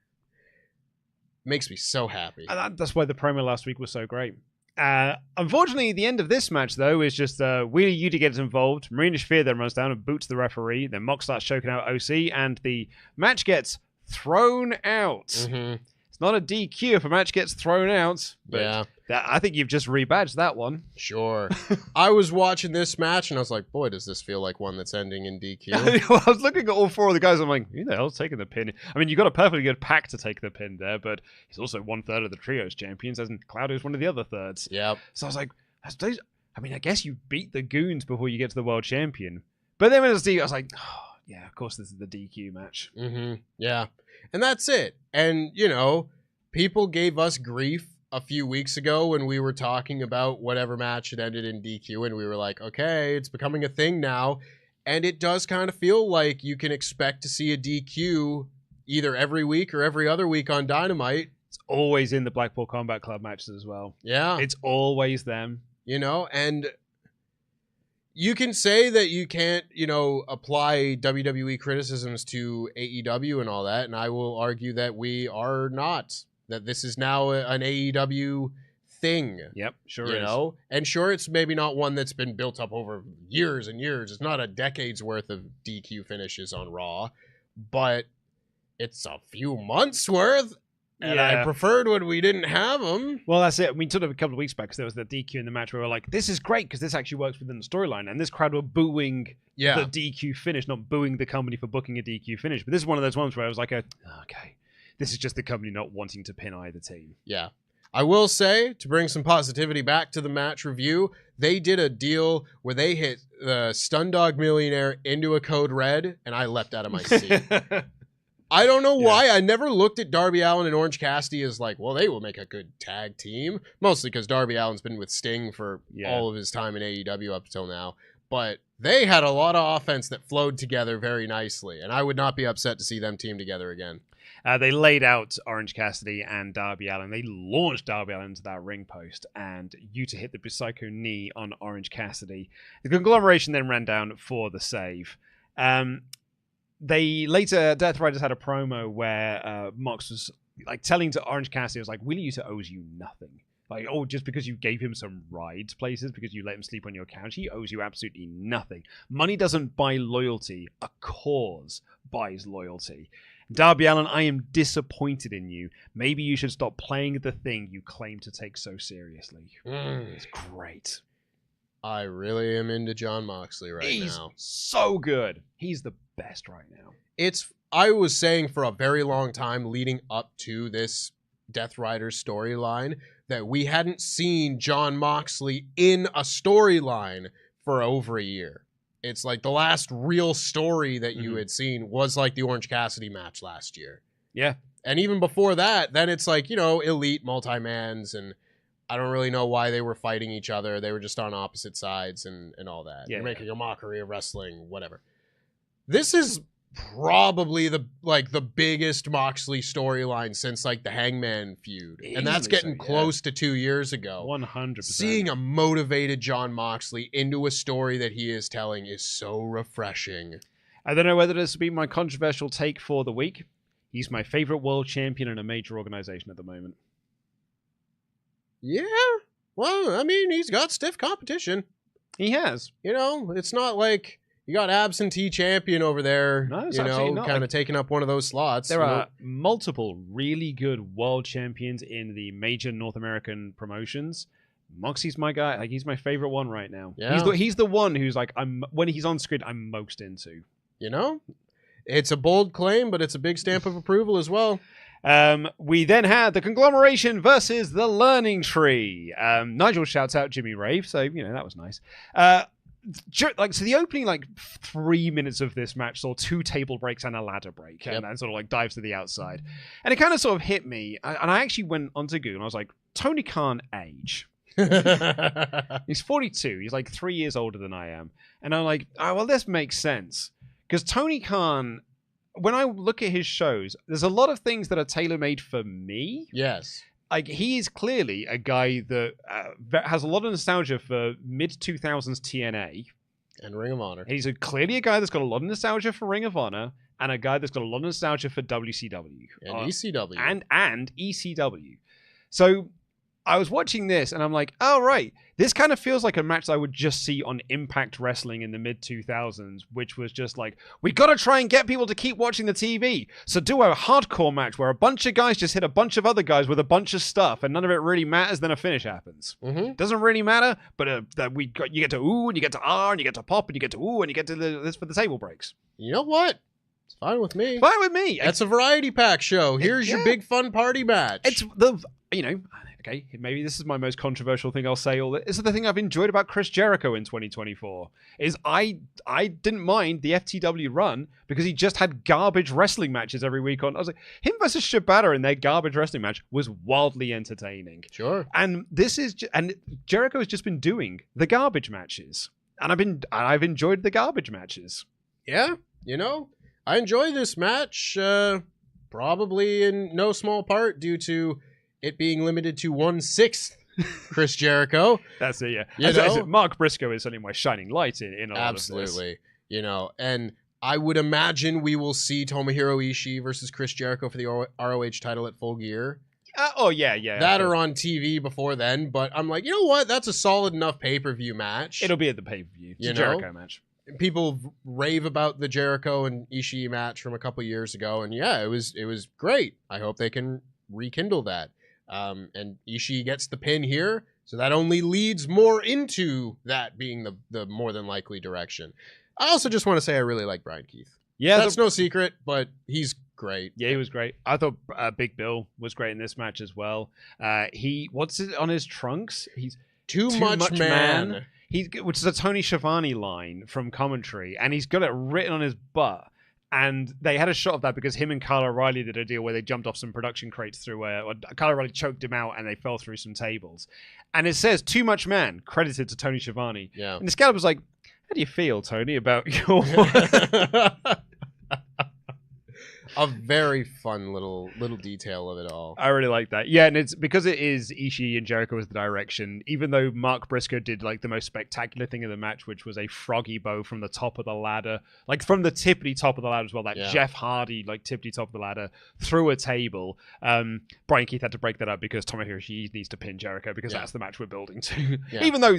makes me so happy. And that's why the promo last week was so great. Unfortunately, the end of this match, though, is just Wheeler Yuta gets involved. Marina Shafir then runs down and boots the referee. Then Mox starts choking out OC, and the match gets thrown out. Mm-hmm. It's not a DQ if a match gets thrown out. But yeah. I think you've just rebadged that one. Sure. I was watching this match, and I was like, boy, does this feel like one that's ending in DQ. I was looking at all four of the guys. I'm like, who the hell's taking the pin? I mean, you got a perfectly good pack to take the pin there, but he's also 1/3 of the trios champions, and Claudio's one of the other thirds. Yeah. So I was like, I mean, I guess you beat the goons before you get to the world champion. But then when it was I was like, oh, yeah, of course this is the DQ match. Mm-hmm. Yeah. And that's it. And, you know, people gave us grief a few weeks ago when we were talking about whatever match had ended in DQ, and we were like, okay, it's becoming a thing now. And it does kind of feel like you can expect to see a DQ either every week or every other week on Dynamite. It's always in the Blackpool Combat Club matches as well. Yeah. It's always them. You know, and you can say that you can't, you know, apply WWE criticisms to AEW and all that, and I will argue that we are not. That this is now an AEW thing. Yep, sure you is. know? And sure, it's maybe not one that's been built up over years and years. It's not a decade's worth of DQ finishes on Raw, but it's a few months worth. And I preferred when we didn't have them. Well, that's it. We took it a couple of weeks back because there was the DQ in the match where we were like, this is great because this actually works within the storyline. And this crowd were booing the DQ finish, not booing the company for booking a DQ finish. But this is one of those ones where I was like, okay, this is just the company not wanting to pin either team. Yeah. I will say, to bring some positivity back to the match review, they did a deal where they hit the Stundog Millionaire into a code red, and I leapt out of my seat. I don't know why. I never looked at Darby Allin and Orange Cassidy as like, well, they will make a good tag team. Mostly because Darby Allin's been with Sting for all of his time in AEW up until now. But they had a lot of offense that flowed together very nicely, and I would not be upset to see them team together again. They laid out Orange Cassidy and Darby Allin. They launched Darby Allin into that ring post, and Yuta hit the Psycho knee on Orange Cassidy. The Conglomeration then ran down for the save. They later, Death Riders had a promo where Mox was like telling to Orange Cassidy, was like, Willie Yuta owes you nothing. Like, oh, just because you gave him some rides places, because you let him sleep on your couch, he owes you absolutely nothing. Money doesn't buy loyalty. A cause buys loyalty. Darby Allin, I am disappointed in you. Maybe you should stop playing the thing you claim to take so seriously. It's great. I really am into Jon Moxley now. He's so good. He's the best right now. I was saying for a very long time leading up to this Death Riders storyline that we hadn't seen Jon Moxley in a storyline for over a year. it's like the last real story that you had seen was like the Orange Cassidy match last year. Yeah. And even before that, then it's like, elite multi-mans, and I don't really know why they were fighting each other. They were just on opposite sides and all that. Yeah, You're making a mockery of wrestling, whatever. This is probably the biggest Moxley storyline since like the Hangman feud. And that's getting close to 2 years ago. 100%. Seeing a motivated Jon Moxley into a story that he is telling is so refreshing. I don't know whether this will be my controversial take for the week. He's my favorite world champion in a major organization at the moment. Yeah. Well, I mean, he's got stiff competition. He has. It's not like you got absentee champion over there, no, it's absolutely not. kind of taking up one of those slots. There are multiple really good world champions in the major North American promotions. Moxie's my guy. Like, he's my favorite one right now. Yeah. He's the one who's like, when he's on screen, I'm most into. It's a bold claim, but it's a big stamp of approval as well. We then had the Conglomeration versus the Learning Tree. Nigel shouts out Jimmy Rave, so that was nice. So the opening 3 minutes of this match saw 2 table breaks and a ladder break, and sort of dives to the outside, and it kind of sort of hit me. And I actually went onto Google and I was like, Tony Khan age. He's 42. He's like 3 years older than I am, and I'm like, oh well, this makes sense because Tony Khan. When I look at his shows, there's a lot of things that are tailor-made for me. Yes. Like, he is clearly a guy that has a lot of nostalgia for mid-2000s TNA. And Ring of Honor. He's clearly a guy that's got a lot of nostalgia for Ring of Honor, and a guy that's got a lot of nostalgia for WCW. And ECW. And ECW. So I was watching this, and I'm like, oh, right. This kind of feels like a match I would just see on Impact Wrestling in the mid-2000s, which was just like, we got to try and get people to keep watching the TV. So do a hardcore match where a bunch of guys just hit a bunch of other guys with a bunch of stuff, and none of it really matters, then a finish happens. Doesn't really matter, but you get to ooh, and you get to R, and you get to pop, and you get to ooh, and you get to this for the table breaks. You know what? It's fine with me. Fine with me. That's a variety pack show. Here's your big fun party match. It's okay, maybe this is my most controversial thing I'll say. This is the thing I've enjoyed about Chris Jericho in 2024, is I didn't mind the FTW run because he just had garbage wrestling matches every week on. I was like, him versus Shibata in their garbage wrestling match was wildly entertaining. Sure. And Jericho has just been doing the garbage matches, and I've enjoyed the garbage matches. Yeah, I enjoy this match, probably in no small part due to it being limited to 1/6 Chris Jericho. That's it, yeah. Mark Briscoe is certainly my shining light in a lot Absolutely. of this. And I would imagine we will see Tomohiro Ishii versus Chris Jericho for the ROH title at Full Gear. Yeah. That are on TV before then, but I'm like, you know what? That's a solid enough pay-per-view match. It'll be at the pay-per-view. It's a Jericho match. People rave about the Jericho and Ishii match from a couple years ago, and yeah, it was great. I hope they can rekindle that. And Ishii gets the pin here, so that only leads more into that being the more than likely direction. I also just want to say I really like Brian Keith. Yeah, that's no secret, but he's great. Yeah, he was great. I thought Big Bill was great in this match as well. What's it on his trunks? He's too much man. Which is a Tony Schiavone line from commentary, and he's got it written on his butt. And they had a shot of that because him and Kyle O'Reilly did a deal where they jumped off some production crates through Kyle O'Reilly choked him out and they fell through some tables. And it says, too much man, credited to Tony Schiavone. Yeah. And Excalibur was like, how do you feel, Tony, about your... A very fun little detail of it all. I really like that. Yeah, and it's because it is Ishii and Jericho as the direction, even though Mark Briscoe did the most spectacular thing in the match, which was a froggy bow from the top of the ladder, from the tippity top of the ladder as well, that Jeff Hardy tippity top of the ladder through a table. Brian Keith had to break that up because Tomohiro Ishii needs to pin Jericho because that's the match we're building to. Yeah. Even though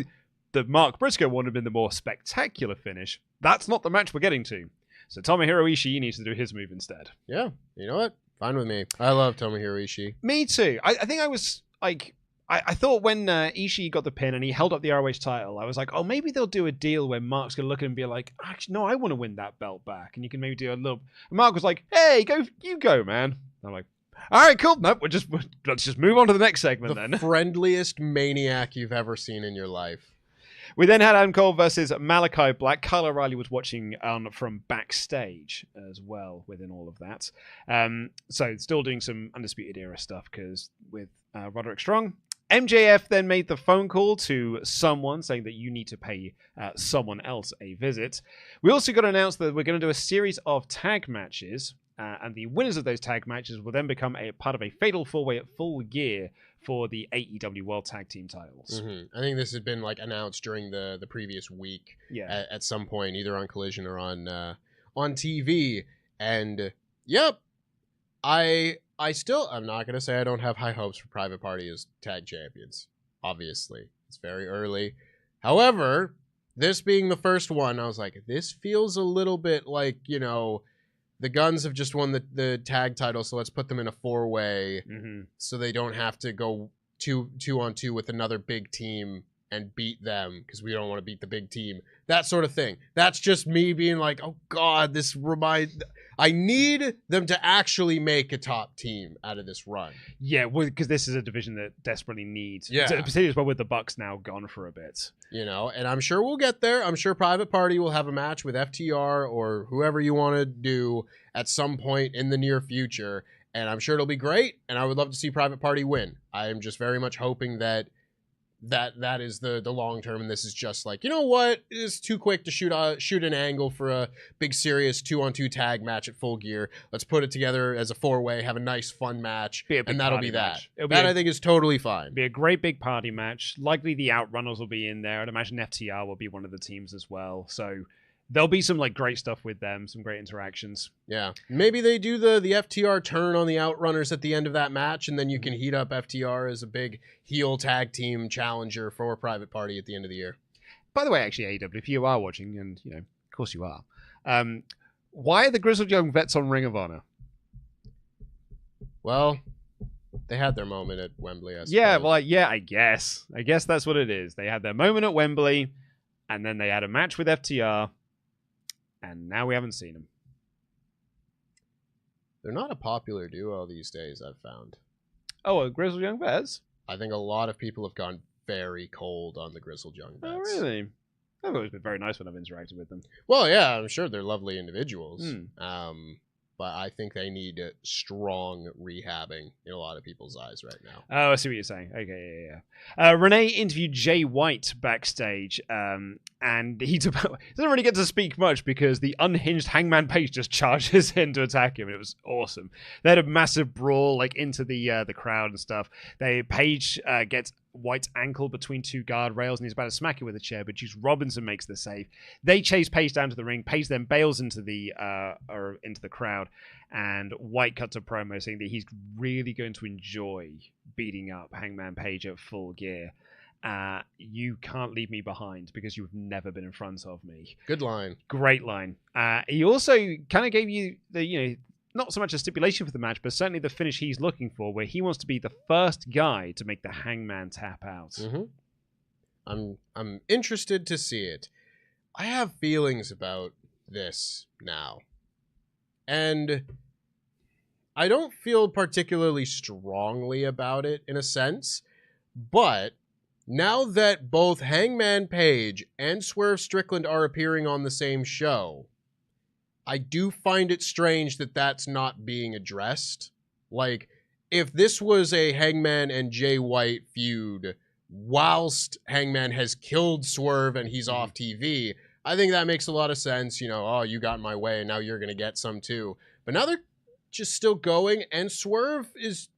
the Mark Briscoe one would have been the more spectacular finish, that's not the match we're getting to. So Tomohiro Ishii needs to do his move instead. Yeah, you know what? Fine with me. I love Tomohiro Ishii. Me too. I think I was like, I thought when Ishii got the pin and he held up the ROH title, I was like, oh, maybe they'll do a deal where Mark's going to look at him and be like, actually, no, I want to win that belt back. And you can maybe do a little... And Mark was like, hey, you go, man. And I'm like, all right, cool. Nope, let's just move on to the next segment then. The friendliest maniac you've ever seen in your life. We then had Adam Cole versus Malakai Black. Kyle O'Reilly was watching from backstage as well within all of that. So still doing some Undisputed Era stuff because with Roderick Strong. MJF then made the phone call to someone saying that you need to pay someone else a visit. We also got announced that we're going to do a series of tag matches, and the winners of those tag matches will then become a part of a fatal four-way at Full Gear for the AEW World Tag Team titles. I think this had been like announced during the previous week at some point, either on Collision or on TV. And yep, I'm not going to say I don't have high hopes for Private Party as tag champions. Obviously, it's very early. However, this being the first one, I was like, this feels a little bit like, you know, the Guns have just won the tag title, so let's put them in a four-way so they don't have to go two-on-two with another big team and beat them because we don't want to beat the big team. That sort of thing. That's just me being like, oh, God, I need them to actually make a top team out of this run. Yeah, because this is a division that desperately needs. Yeah. Particularly as well with the Bucks now gone for a bit. You know, and I'm sure we'll get there. I'm sure Private Party will have a match with FTR or whoever you want to do at some point in the near future. And I'm sure it'll be great. And I would love to see Private Party win. I am just very much hoping that is the long term, and this is just like, you know what, it's too quick to shoot an angle for a big serious 2-on-2 tag match at Full Gear. Let's put it together as a four-way, have a nice fun match, and that'll be that. I think is totally fine. Be a great big party match. Likely the Outrunners will be in there. I'd imagine FTR will be one of the teams as well. So there'll be some like great stuff with them, some great interactions. Yeah, maybe they do the FTR turn on the Outrunners at the end of that match, and then you can heat up FTR as a big heel tag team challenger for Private Party at the end of the year. By the way, actually, AEW, if you are watching, and you know, of course you are, why are the Grizzled Young Vets on Ring of Honor? Well, they had their moment at Wembley. I suppose. Yeah, well, yeah, I guess that's what it is. They had their moment at Wembley, and then they had a match with FTR. And now we haven't seen them. They're not a popular duo these days, I've found. Oh, Grizzled Young Vets? I think a lot of people have gone very cold on the Grizzled Young Vets. Oh, really? I've always been very nice when I've interacted with them. Well, yeah, I'm sure they're lovely individuals. But I think they need strong rehabbing in a lot of people's eyes right now. Oh, I see what you're saying. Okay, yeah. Renee interviewed Jay White backstage, and he doesn't really get to speak much because the unhinged Hangman Page just charges in to attack him. It was awesome. They had a massive brawl like into the crowd and stuff. Page gets White's ankle between two guardrails, and he's about to smack it with a chair, but Juice Robinson makes the save. They chase Page down to the ring. Page then bails into the crowd, and White cuts a promo saying that he's really going to enjoy beating up Hangman Page at Full Gear. You can't leave me behind because you've never been in front of me. Good line. Great line. He also kind of gave you the, not so much a stipulation for the match, but certainly the finish he's looking for, where he wants to be the first guy to make the Hangman tap out. I'm interested to see it. I have feelings about this now. And I don't feel particularly strongly about it in a sense, but now that both Hangman Page and Swerve Strickland are appearing on the same show, I do find it strange that that's not being addressed. Like, if this was a Hangman and Jay White feud whilst Hangman has killed Swerve and he's off TV, I think that makes a lot of sense. You know, oh, you got in my way, and now you're going to get some too. But now they're just still going, and Swerve he's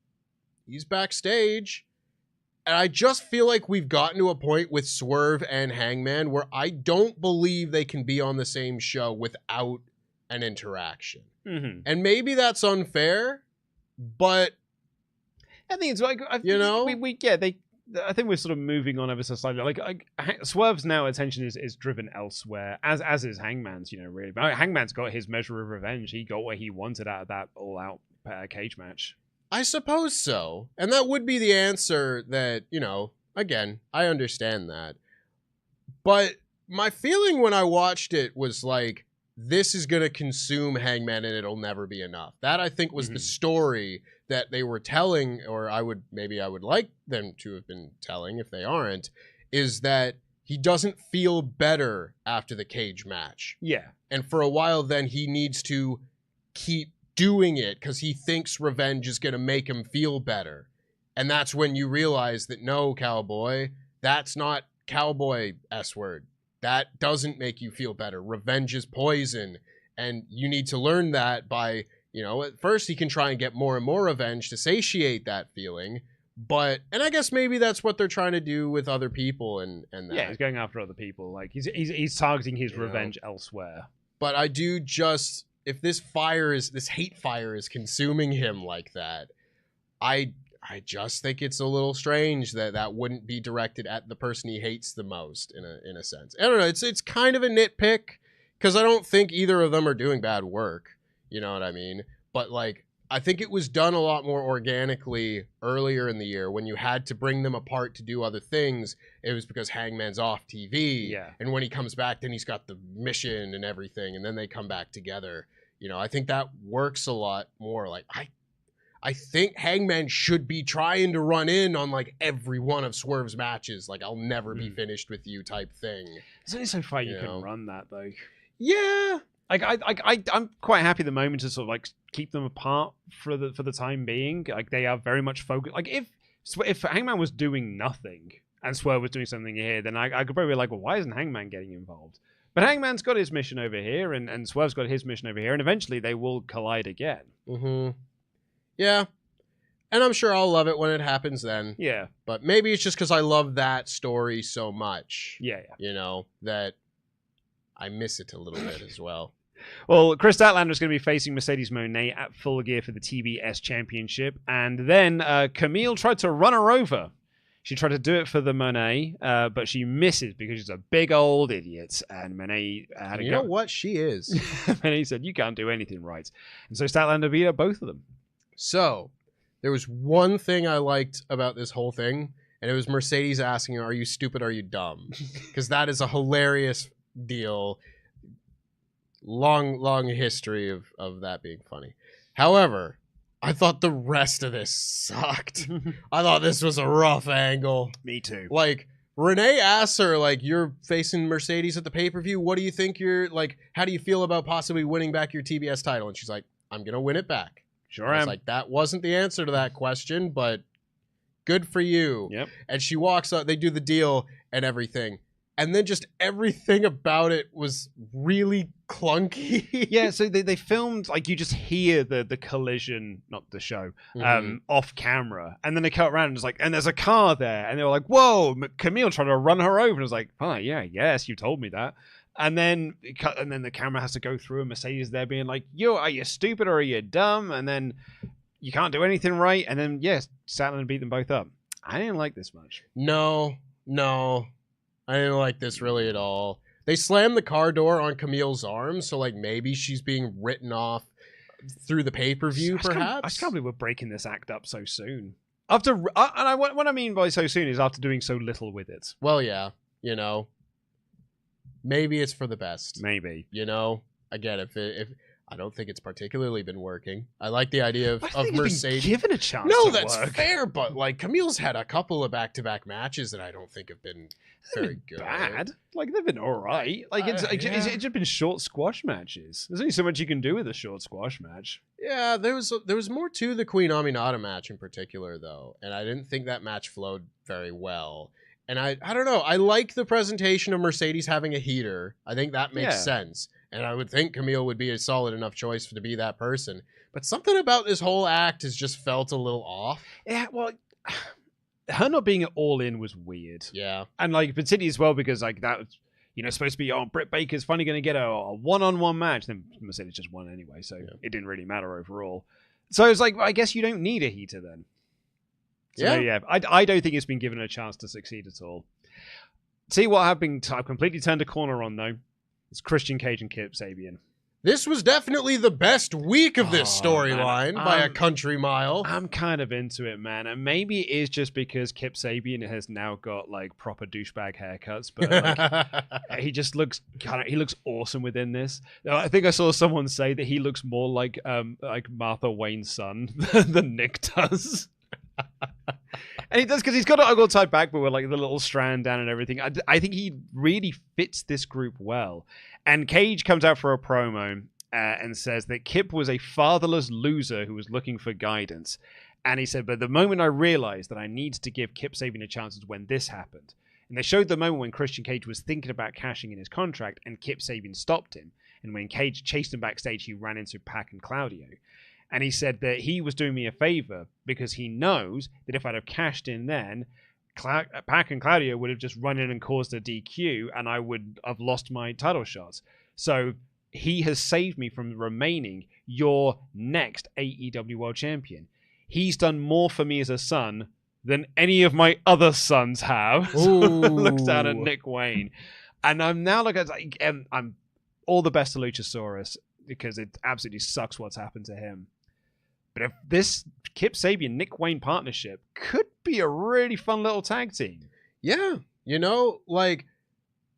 backstage. And I just feel like we've gotten to a point with Swerve and Hangman where I don't believe they can be on the same show without an interaction. And maybe that's unfair, but I think it's like, I think we're sort of moving on ever so slightly. Like Swerve's now attention is driven elsewhere, as is Hangman's. Really, but Hangman's got his measure of revenge. He got what he wanted out of that all-out cage match. I suppose so, and that would be the answer. That again, I understand that, but my feeling when I watched it was like, this is going to consume Hangman and it'll never be enough. That, I think, was the story that they were telling, or I would like them to have been telling if they aren't, is that he doesn't feel better after the cage match. Yeah. And for a while then he needs to keep doing it because he thinks revenge is going to make him feel better. And that's when you realize that no, cowboy, that's not cowboy S-word. That doesn't make you feel better. Revenge is poison. And you need to learn that by, you know, at first he can try and get more and more revenge to satiate that feeling. But, and I guess maybe that's what they're trying to do with other people and that. Yeah, he's going after other people. Like, he's targeting his revenge elsewhere. But I do just, if this hate fire is consuming him like that, I just think it's a little strange that wouldn't be directed at the person he hates the most in a sense. I don't know. It's kind of a nitpick because I don't think either of them are doing bad work. You know what I mean? But like, I think it was done a lot more organically earlier in the year when you had to bring them apart to do other things. It was because Hangman's off TV. Yeah. And when he comes back, then he's got the mission and everything. And then they come back together. You know, I think that works a lot more. Like, I think Hangman should be trying to run in on like every one of Swerve's matches. Like, I'll never be finished with you type thing. It's only so far you can run that though. Yeah. Like I'm quite happy at the moment to sort of like keep them apart for the time being. Like they are very much focused. Like if Hangman was doing nothing and Swerve was doing something here, then I could probably be like, well, why isn't Hangman getting involved? But Hangman's got his mission over here, and Swerve's got his mission over here, and eventually they will collide again. Mm-hmm. Yeah. And I'm sure I'll love it when it happens then. Yeah. But maybe it's just because I love that story so much. Yeah. You know, that I miss it a little bit as well. Well, Kris Statlander is going to be facing Mercedes Moné at Full Gear for the TBS Championship. And then Kamille tried to run her over. She tried to do it for the Moné, but she misses because she's a big old idiot. And Moné had a go. You know what? She is. Moné said, you can't do anything right. And so Statlander beat up both of them. So, there was one thing I liked about this whole thing, and it was Mercedes asking her, are you stupid, are you dumb? Because that is a hilarious deal. Long history of that being funny. However, I thought the rest of this sucked. I thought this was a rough angle. Me too. Like, Renee asks her, like, you're facing Mercedes at the pay-per-view. What do you think how do you feel about possibly winning back your TBS title? And she's like, I'm going to win it back. Sure I was am. like, that wasn't the answer to that question, but good for you. Yep. And she walks up, they do the deal and everything. And then just everything about it was really clunky. Yeah, so they filmed, like, you just hear the collision, not the show, off camera. And then they cut around and it's like, and there's a car there. And they were like, whoa, Kamille trying to run her over. And I was like, oh, yeah, yes, you told me that. And then the camera has to go through and Mercedes there being like, are you stupid or are you dumb? And then you can't do anything right. And then, yes, Statlander beat them both up. I didn't like this much. No. I didn't like this really at all. They slammed the car door on Camille's arm, so like maybe she's being written off through the pay-per-view, perhaps? I just can't believe we're breaking this act up so soon. What I mean by so soon is after doing so little with it. Well, yeah, you know. Maybe it's for the best. Maybe. You know? Again, if I don't think it's particularly been working. I like the idea of Mercedes. Been given a chance. No, to that's work. fair, but like Camille's had a couple of back-to-back matches that I don't think have been very good. Bad. Like they've been all right. Like it's just been short squash matches. There's only so much you can do with a short squash match. Yeah, there was more to the Queen Aminata match in particular though, and I didn't think that match flowed very well. And I don't know. I like the presentation of Mercedes having a heater. I think that makes sense. And I would think Kamille would be a solid enough choice to be that person. But something about this whole act has just felt a little off. Yeah, well, her not being all in was weird. Yeah. And like particularly as well because like that was, supposed to be, Britt Baker's finally going to get a one-on-one match. Then Mercedes just won anyway, so it didn't really matter overall. So it's like, I guess you don't need a heater then. So, yeah. I don't think it's been given a chance to succeed at all. See what I've completely turned a corner on though. It's Christian Cage and Kip Sabian. This was definitely the best week of this storyline by a country mile. I'm kind of into it, man. And maybe it is just because Kip Sabian has now got like proper douchebag haircuts, but like, he just looks he looks awesome within this. I think I saw someone say that he looks more like Martha Wayne's son than Nick does. And he does, because he's got it all tied back, but with like the little strand down and everything. I think he really fits this group well. And Cage comes out for a promo and says that Kip was a fatherless loser who was looking for guidance. And he said, but the moment I realized that I needed to give Kip Sabian a chance was when this happened. And they showed the moment when Christian Cage was thinking about cashing in his contract and Kip Sabian stopped him. And when Cage chased him backstage, he ran into Pac and Claudio. And he said that he was doing me a favor because he knows that if I'd have cashed in then, Pac and Claudio would have just run in and caused a DQ and I would have lost my title shots. So he has saved me from remaining your next AEW World Champion. He's done more for me as a son than any of my other sons have. So looks down at Nick Wayne. And I'm now like, I'm all the best to Luchasaurus because it absolutely sucks what's happened to him. But if this Kip Sabian, Nick Wayne partnership could be a really fun little tag team. Yeah. You know, like,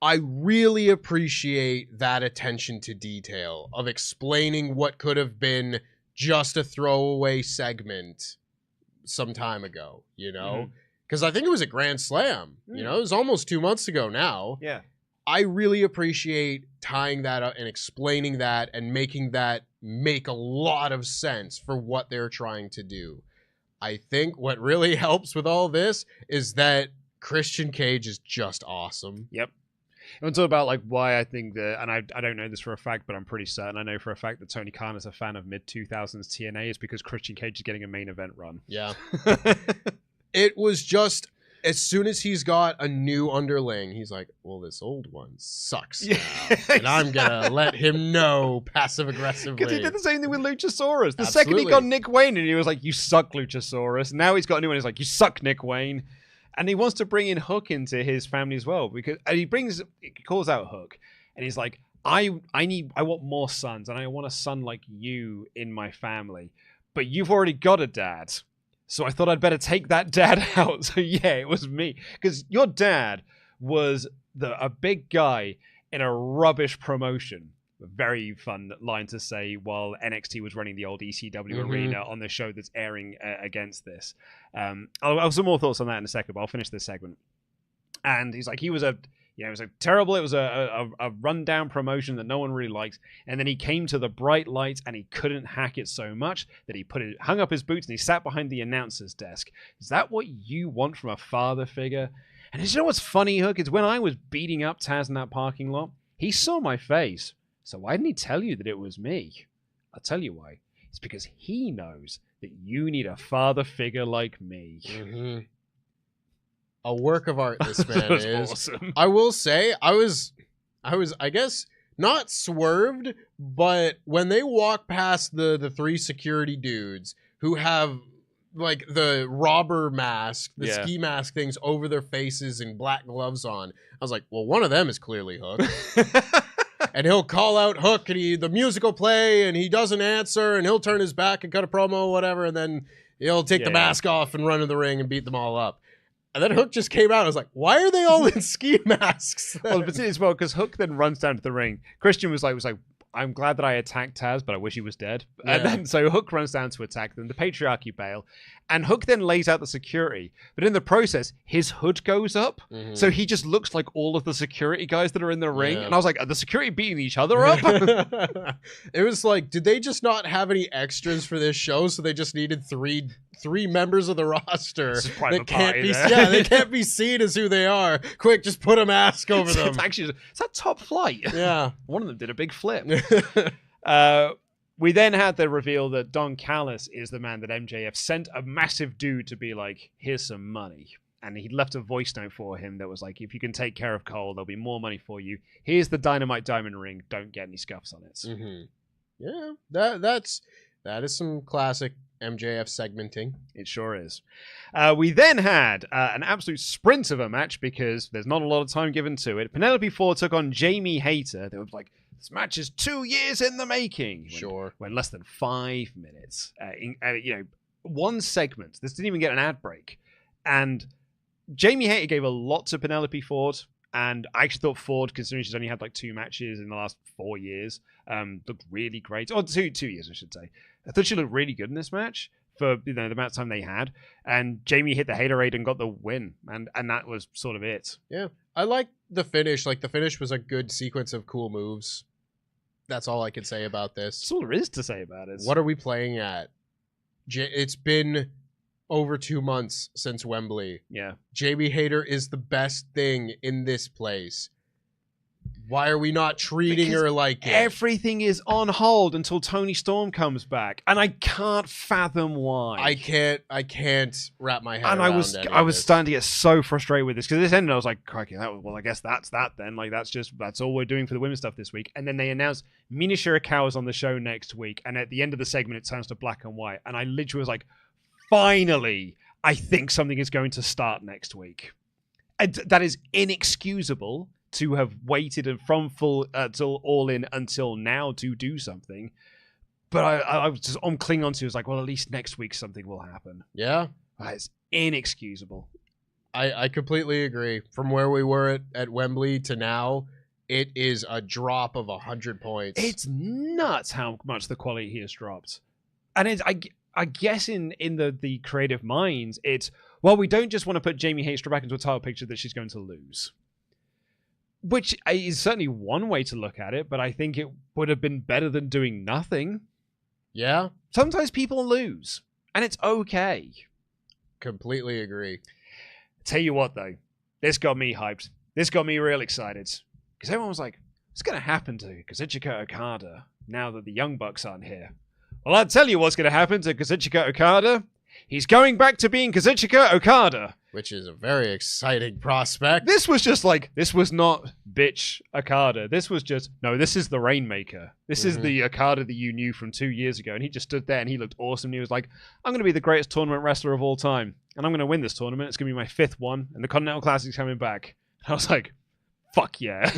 I really appreciate that attention to detail of explaining what could have been just a throwaway segment some time ago, you know? Because I think it was a Grand Slam. You know, it was almost 2 months ago now. Yeah. I really appreciate tying that up and explaining that and making that make a lot of sense for what they're trying to do. I think what really helps with all this is that Christian Cage is just awesome. Yep. And talk about like why I think that, and I don't know this for a fact, but I'm pretty certain I know for a fact that Tony Khan is a fan of mid-2000s TNA is because Christian Cage is getting a main event run. Yeah. It was just, as soon as he's got a new underling, he's like, well, this old one sucks now. And I'm going to let him know passive-aggressively. Because he did the same thing with Luchasaurus. The second he got Nick Wayne and he was like, you suck, Luchasaurus. Now he's got a new one. He's like, you suck, Nick Wayne. And he wants to bring in Hook into his family as well, because he calls out Hook, and he's like, I want more sons, and I want a son like you in my family, but you've already got a dad, so I thought I'd better take that dad out. So yeah, it was me, because your dad was a big guy in a rubbish promotion. A very fun line to say while NXT was running the old ECW arena on the show that's airing against this. I'll have some more thoughts on that in a second, but I'll finish this segment. And he's like, it was a rundown promotion that no one really likes. And then he came to the bright lights and he couldn't hack it so much that he hung up his boots and he sat behind the announcer's desk. Is that what you want from a father figure? And you know what's funny, Hook? Is when I was beating up Taz in that parking lot, he saw my face. So why didn't he tell you that it was me? I'll tell you why. It's because he knows that you need a father figure like me. A work of art, this man is. Awesome. I will say, I was, I guess, not swerved, but when they walk past the three security dudes who have like the robber mask, the ski mask things over their faces and black gloves on, I was like, well, one of them is clearly Hook. And he'll call out Hook, and the music will play, and he doesn't answer, and he'll turn his back and cut a promo or whatever, and then he'll take the mask off and run to the ring and beat them all up. And then Hook just came out. I was like, why are they all in ski masks? Well, but as well, because Hook then runs down to the ring. Christian was like, I'm glad that I attacked Taz, but I wish he was dead. Yeah. And then so Hook runs down to attack them. The patriarchy bail. And Hook then lays out the security. But in the process, his hood goes up. So he just looks like all of the security guys that are in the ring. And I was like, are the security beating each other up? It was like, did they just not have any extras for this show? So they just needed three members of the roster that can't be seen as who they are. Quick, just put a mask over them. It's that Top Flight. Yeah. One of them did a big flip. We then had the reveal that Don Callis is the man that MJF sent a massive dude to be like, here's some money. And he left a voice note for him that was like, if you can take care of Cole, there'll be more money for you. Here's the Dynamite Diamond Ring. Don't get any scuffs on it. Yeah, that is some classic MJF segmenting. It sure is. We then had an absolute sprint of a match because there's not a lot of time given to it. Penelope Ford took on Jamie Hayter. They were like, this match is 2 years in the making. When less than 5 minutes. One segment. This didn't even get an ad break. And Jamie Hayter gave a lot to Penelope Ford. And I actually thought Ford, considering she's only had like 2 matches in the last 4 years, looked really great. Or 2 years, I should say. I thought she looked really good in this match. for the amount of time they had, and Jamie hit the Haterade and got the win, and that was sort of it. Yeah, I like the finish. Like, the finish was a good sequence of cool moves. That's all I can say about this. That's all there is to say about it. What are we playing at? It's been over 2 months since Wembley. Yeah. Jamie Hayter is the best thing in this place. Why are we not treating her like it? Everything is on hold until Tony Storm comes back, and I can't fathom why. I can't wrap my head around And I was starting to get so frustrated with this, because this ended, I was like, crikey, I guess that's that then. Like, that's all we're doing for the women's stuff this week. And then they announced Mina Shirakawa's on the show next week, and at the end of the segment, it turns to black and white, and I literally was like, finally, I think something is going to start next week. And that is inexcusable to have waited from full till All In until now to do something. But I was just clinging on to, was like, well, at least next week something will happen. Yeah. It's inexcusable. I completely agree. From where we were at Wembley to now, it is a drop of 100 points. It's nuts how much the quality has dropped. And I guess in the creative minds, it's, well, we don't just want to put Jamie Hayter back into a title picture that she's going to lose. Which is certainly one way to look at it, but I think it would have been better than doing nothing. Yeah. Sometimes people lose, and it's okay. Completely agree. Tell you what, though, this got me hyped. This got me real excited. Because everyone was like, what's going to happen to Kazuchika Okada now that the Young Bucks aren't here? Well, I'll tell you what's going to happen to Kazuchika Okada. He's going back to being Kazuchika Okada. Which is a very exciting prospect. This was just like, this was not bitch Okada. This was just, no, this is the Rainmaker. This is the Okada that you knew from 2 years ago. And he just stood there and he looked awesome. And he was like, I'm going to be the greatest tournament wrestler of all time. And I'm going to win this tournament. It's going to be my 5th one. And the Continental Classic's coming back. And I was like, fuck yeah.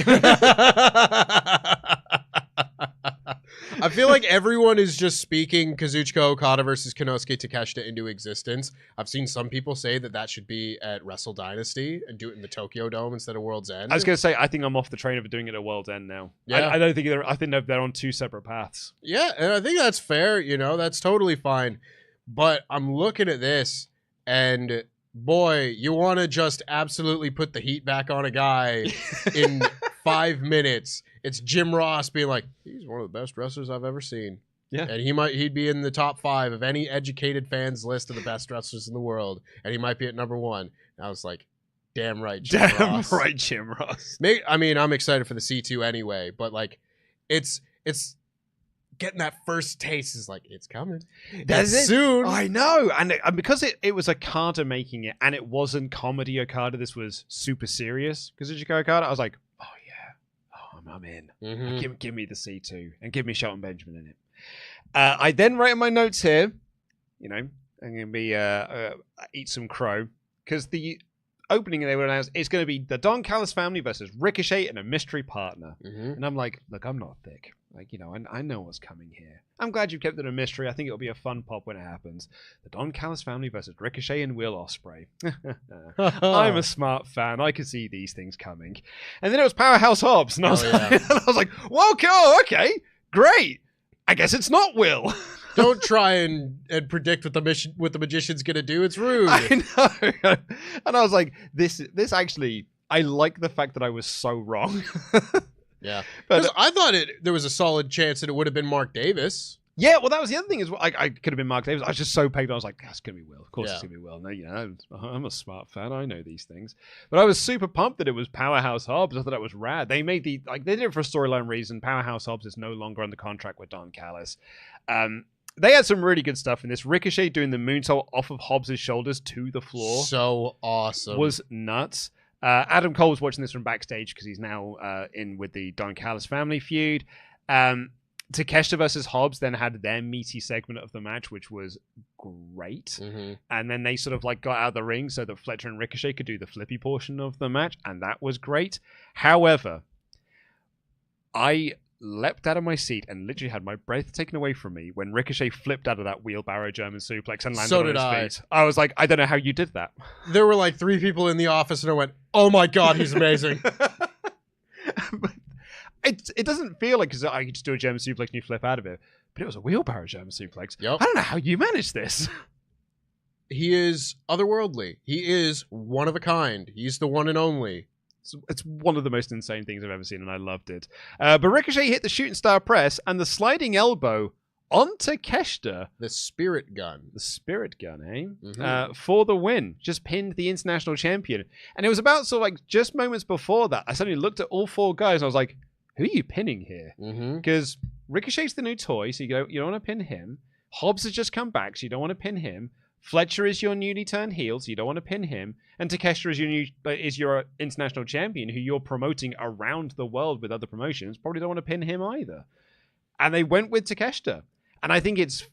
I feel like everyone is just speaking Kazuchika Okada versus Konosuke Takeshita into existence. I've seen some people say that should be at Wrestle Dynasty and do it in the Tokyo Dome instead of World's End. I was going to say, I think I'm off the train of doing it at World's End now. Yeah. I don't think either. I think they're on 2 separate paths. Yeah, and I think that's fair. You know, that's totally fine. But I'm looking at this, and boy, you want to just absolutely put the heat back on a guy in 5 minutes. It's Jim Ross being like, he's one of the best wrestlers I've ever seen. Yeah. And he'd be in the top 5 of any educated fan's list of the best wrestlers in the world. And he might be at number 1. And I was like, damn right, Jim Ross. Damn right, Jim Ross. I mean, I'm excited for the C2 anyway, but like, it's getting that first taste is like, it's coming. That's it. Soon. I know. And because it was Okada making it, and it wasn't comedy Okada, this was super serious Kazuchika Okada, I was like, oh yeah, oh, I'm in. Mm-hmm. Give me the C2 and give me Shelton Benjamin in it. I then write in my notes here, you know, I'm going to be eat some crow, because the opening they were announced, it's going to be the Don Callis family versus Ricochet and a mystery partner. Mm-hmm. And I'm like, look, I'm not thick. Like, you know, I know what's coming here. I'm glad you kept it a mystery. I think it'll be a fun pop when it happens. The Don Callis family versus Ricochet and Will Ospreay. I'm a smart fan. I could see these things coming. And then it was Powerhouse Hobbs. And I was like, whoa, cool, okay, great. I guess it's not Will. Don't try and predict what the magician's gonna do. It's rude. I know. And I was like, this actually, I like the fact that I was so wrong. Yeah, but because I thought there was a solid chance that it would have been Mark Davis. Yeah, well, that was the other thing. Is I could have been Mark Davis. I was just so pegged. I was like, that's gonna be Will. Of course, it's gonna be Will. No, you know, I'm a smart fan. I know these things. But I was super pumped that it was Powerhouse Hobbs. I thought that was rad. They made they did it for a storyline reason. Powerhouse Hobbs is no longer under contract with Don Callis. They had some really good stuff in this. Ricochet doing the moonsault off of Hobbs' shoulders to the floor. So awesome. Was nuts. Adam Cole was watching this from backstage because he's now in with the Don Callis family feud. Takeshita versus Hobbs then had their meaty segment of the match, which was great. Mm-hmm. And then they sort of like got out of the ring so that Fletcher and Ricochet could do the flippy portion of the match, and that was great. However, I leapt out of my seat and literally had my breath taken away from me when Ricochet flipped out of that wheelbarrow German suplex and landed on his feet. I was like, I don't know how you did that. There were like 3 people in the office and I went, oh my God, he's amazing. It doesn't feel like, because I could just do a German suplex and you flip out of it. but it was a wheelbarrow German suplex. Yep. I don't know how you managed this. He is otherworldly. He is one of a kind. He's the one and only. It's one of the most insane things I've ever seen, and I loved it. But Ricochet hit the shooting star press and the sliding elbow onto Takeshita. The spirit gun. The spirit gun, eh? Mm-hmm. For the win. Just pinned the international champion. And it was about sort of like just moments before that, I suddenly looked at all four guys and I was like, who are you pinning here? Because Ricochet's the new toy, so you don't want to pin him. Hobbs has just come back, so you don't want to pin him. Fletcher is your newly turned heel, so you don't want to pin him. And Takeshita is your international champion, who you're promoting around the world with other promotions. Probably don't want to pin him either. And they went with Takeshita. And I think it's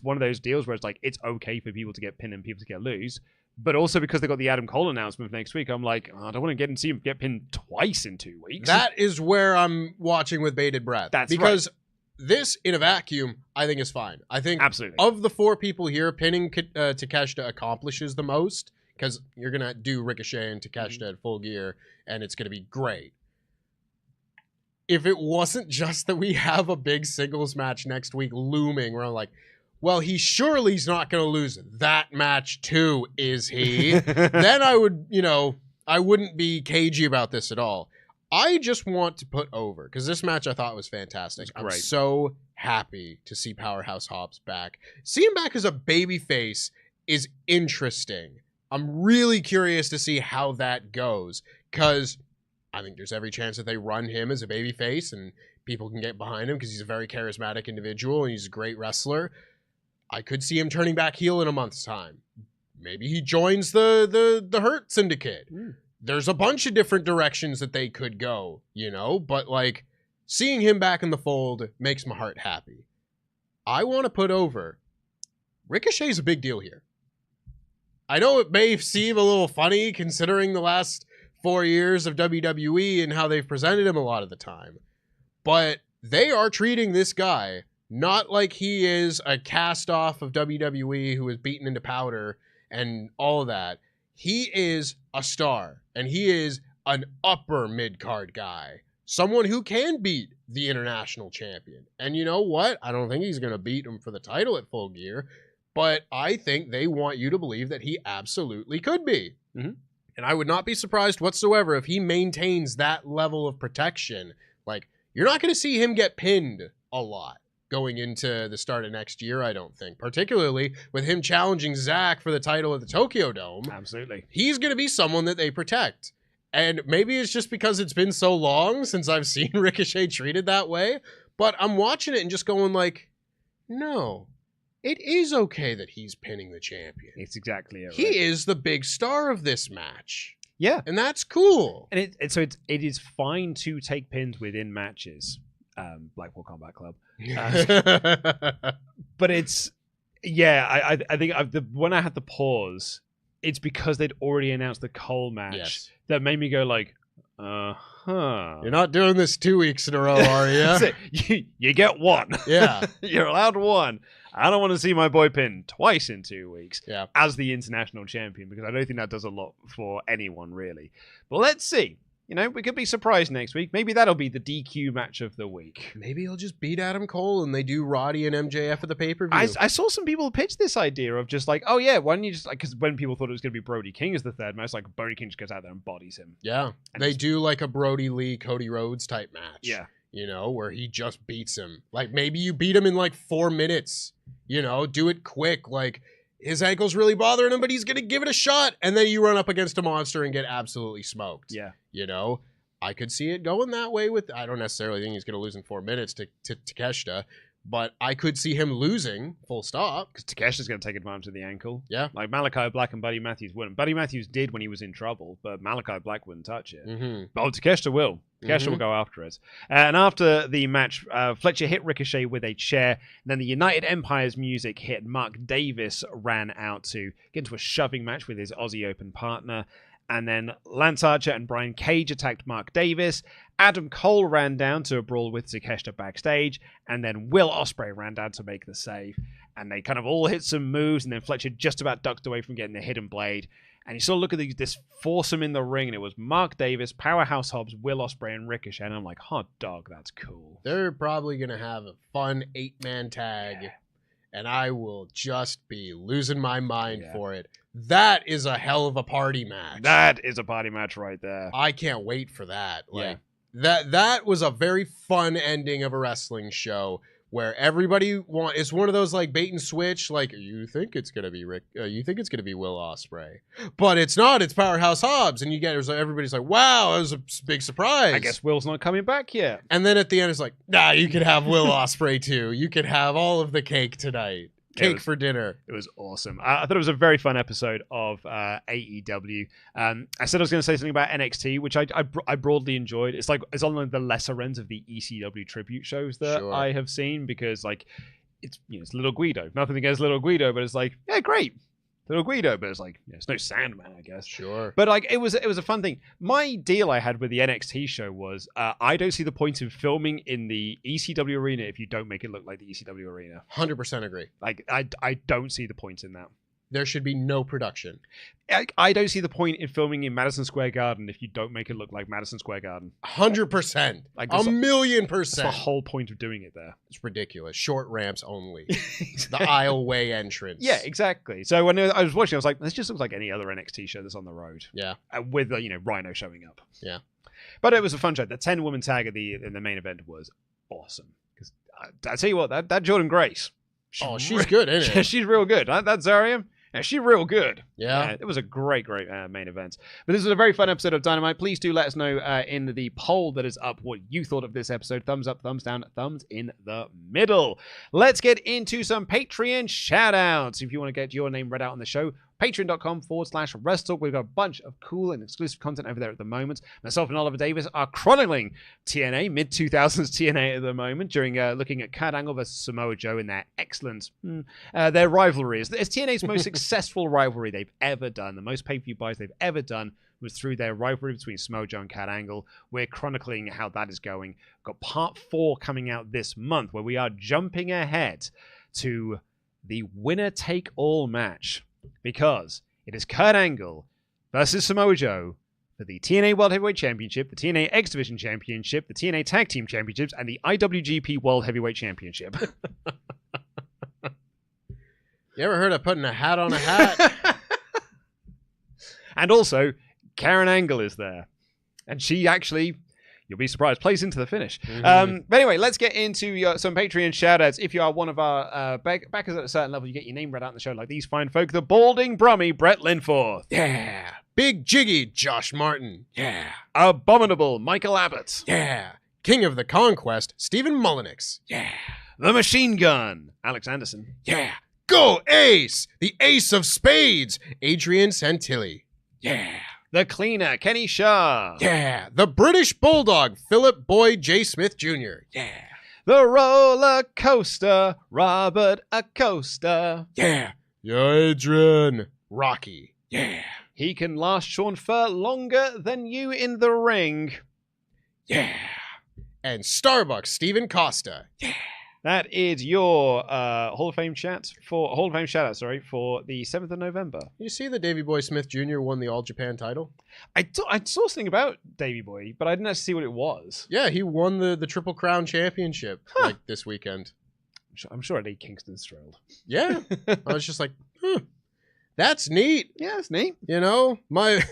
one of those deals where it's like, it's okay for people to get pinned and people to get lose. But also because they got the Adam Cole announcement for next week, I'm like, I don't want to see him get pinned twice in 2 weeks. That is where I'm watching with bated breath. Because this, in a vacuum, I think is fine. I think absolutely of the four people here, pinning Takeshita accomplishes the most, because you're going to do Ricochet and Takeshita at Full Gear, and it's going to be great. If it wasn't just that we have a big singles match next week looming, where I'm like, well, he's not going to lose that match too, is he? Then I would, I wouldn't be cagey about this at all. I just want to put over, because this match I thought was fantastic. I'm so happy to see Powerhouse Hobbs back. See him back as a babyface is interesting. I'm really curious to see how that goes, because I think there's every chance that they run him as a babyface and people can get behind him because he's a very charismatic individual and he's a great wrestler. I could see him turning back heel in a month's time. Maybe he joins the Hurt Syndicate. There's a bunch of different directions that they could go, but like seeing him back in the fold makes my heart happy. I want to put over Ricochet's a big deal here. I know it may seem a little funny considering the last 4 years of WWE and how they've presented him a lot of the time, but they are treating this guy not like he is a cast off of WWE who was beaten into powder and all of that. He is a star, and he is an upper mid-card guy. Someone who can beat the international champion. And you know what? I don't think he's going to beat him for the title at Full Gear, but I think they want you to believe that he absolutely could be. And I would not be surprised whatsoever if he maintains that level of protection. Like, you're not going to see him get pinned a lot going into the start of next year, I don't think. Particularly with him challenging Zack for the title at the Tokyo Dome. Absolutely. He's going to be someone that they protect. And maybe it's just because it's been so long since I've seen Ricochet treated that way, but I'm watching it and just going like, no, it is okay that he's pinning the champion. It's exactly it. He is the big star of this match. Yeah. And that's cool. And it is fine to take pins within matches. Blackpool Combat Club. But it's, I think when I had the pause, it's because they'd already announced the Cole match that made me go like, You're not doing this 2 weeks in a row, are you? You get one. Yeah. You're allowed one. I don't want to see my boy pinned twice in 2 weeks as the international champion, because I don't think that does a lot for anyone, really. But let's see. We could be surprised next week. Maybe that'll be the DQ match of the week. Maybe he'll just beat Adam Cole and they do Roddy and MJF at the pay-per-view. I saw some people pitch this idea of just like, oh yeah, why don't you just, like, because when people thought it was going to be Brody King as the third match, like Brody King just goes out there and bodies him. Yeah. They do like a Brody Lee, Cody Rhodes type match. Yeah. Where he just beats him. Like maybe you beat him in like 4 minutes. Do it quick. Like his ankle's really bothering him, but he's going to give it a shot. And then you run up against a monster and get absolutely smoked. Yeah. I could see it going that way with, I don't necessarily think he's going to lose in 4 minutes to Takeshita, but I could see him losing, full stop. Because Takeshita's going to take advantage of the ankle. Yeah. Like Malakai Black and Buddy Matthews wouldn't. Buddy Matthews did when he was in trouble, but Malakai Black wouldn't touch it. Oh, Takeshita will. Takeshita will go after it. And after the match, Fletcher hit Ricochet with a chair. And then the United Empire's music hit. Mark Davis ran out to get into a shoving match with his Aussie Open partner. And then Lance Archer and Brian Cage attacked Mark Davis. Adam Cole ran down to a brawl with Takeshita backstage. And then Will Ospreay ran down to make the save. and they kind of all hit some moves, and then Fletcher just about ducked away from getting the hidden blade. And you sort of look at this foursome in the ring, and it was Mark Davis, Powerhouse Hobbs, Will Ospreay, and Ricochet. And I'm like, hot dog, that's cool. They're probably going to have a fun 8-man tag, and I will just be losing my mind for it. That is a hell of a party match. That is a party match right there. I can't wait for that. Like that was a very fun ending of a wrestling show. Where everybody it's one of those like bait and switch, like you think it's gonna be you think it's gonna be Will Ospreay, but it's not. It's Powerhouse Hobbs, and everybody's like, "Wow, that was a big surprise." I guess Will's not coming back yet. And then at the end, it's like, "Nah, you can have Will Ospreay too. You can have all of the cake tonight. Cake for dinner." It was awesome. I thought it was a very fun episode of AEW. I said I was going to say something about NXT, which I broadly enjoyed. It's on the lesser ends of the ECW tribute shows that I have seen, because like it's Little Guido. Nothing against Little Guido, but it's like, yeah, great. Little Guido, but it's like, it's no Sandman, I guess. Sure. But like, it was a fun thing. My deal I had with the NXT show was I don't see the point in filming in the ECW arena if you don't make it look like the ECW arena. 100% agree. Like, I don't see the point in that. There should be no production. I don't see the point in filming in Madison Square Garden if you don't make it look like Madison Square Garden. 100%. Like a million percent. That's the whole point of doing it there. It's ridiculous. Short ramps only. The aisleway entrance. Yeah, exactly. So when I was watching, I was like, this just looks like any other NXT show that's on the road. Yeah. With Rhino showing up. Yeah. But it was a fun show. The 10-woman tag in the main event was awesome. Because I tell you what, that Jordan Grace. She's good, isn't it? She's real good. That Zariam. Yeah, she's real good. Yeah. It was a great main event. But this was a very fun episode of Dynamite. Please do let us know in the poll that is up what you thought of this episode. Thumbs up, thumbs down, thumbs in the middle. Let's get into some Patreon shout-outs. If you want to get your name read out on the show, patreon.com/WrestleTalk. We've got a bunch of cool and exclusive content over there at the moment. Myself and Oliver Davis are chronicling TNA, mid-2000s TNA at the moment, during looking at Kurt Angle versus Samoa Joe in their excellent, their rivalry. It's TNA's most successful rivalry they've ever done. The most pay-per-view buys they've ever done was through their rivalry between Samoa Joe and Kurt Angle. We're chronicling how that is going. We've got part 4 coming out this month, where we are jumping ahead to the winner-take-all match, because it is Kurt Angle versus Samoa Joe for the TNA World Heavyweight Championship, the TNA X Division Championship, the TNA Tag Team Championships, and the IWGP World Heavyweight Championship. You ever heard of putting a hat on a hat? And also, Karen Angle is there. And she actually, you'll be surprised, plays into the finish. Mm-hmm. But anyway, let's get into some Patreon shoutouts. If you are one of our backers at a certain level, you get your name read out in the show like these fine folk. The Balding Brummy, Brett Linforth. Yeah. Big Jiggy, Josh Martin. Yeah. Abominable, Michael Abbott. Yeah. King of the Conquest, Stephen Mullenix. Yeah. The Machine Gun, Alex Anderson. Yeah. Go Ace, the Ace of Spades, Adrian Santilli. Yeah. The Cleaner, Kenny Shaw. Yeah. The British Bulldog, Philip Boyd J. Smith Jr. Yeah. The Roller Coaster, Robert Acosta. Yeah. Yeah, Adrian. Rocky. Yeah. He can last Sean Fur longer than you in the ring. Yeah. And Starbucks, Stephen Costa. Yeah. That is your Hall of Fame shout for the 7th of November. You see that Davey Boy Smith Jr. won the All Japan title? I saw something about Davey Boy, but I didn't actually see what it was. Yeah, he won the Triple Crown Championship like this weekend. I'm sure Eddie Kingston's thrilled. Yeah. I was just like, that's neat. Yeah, it's neat. You know, you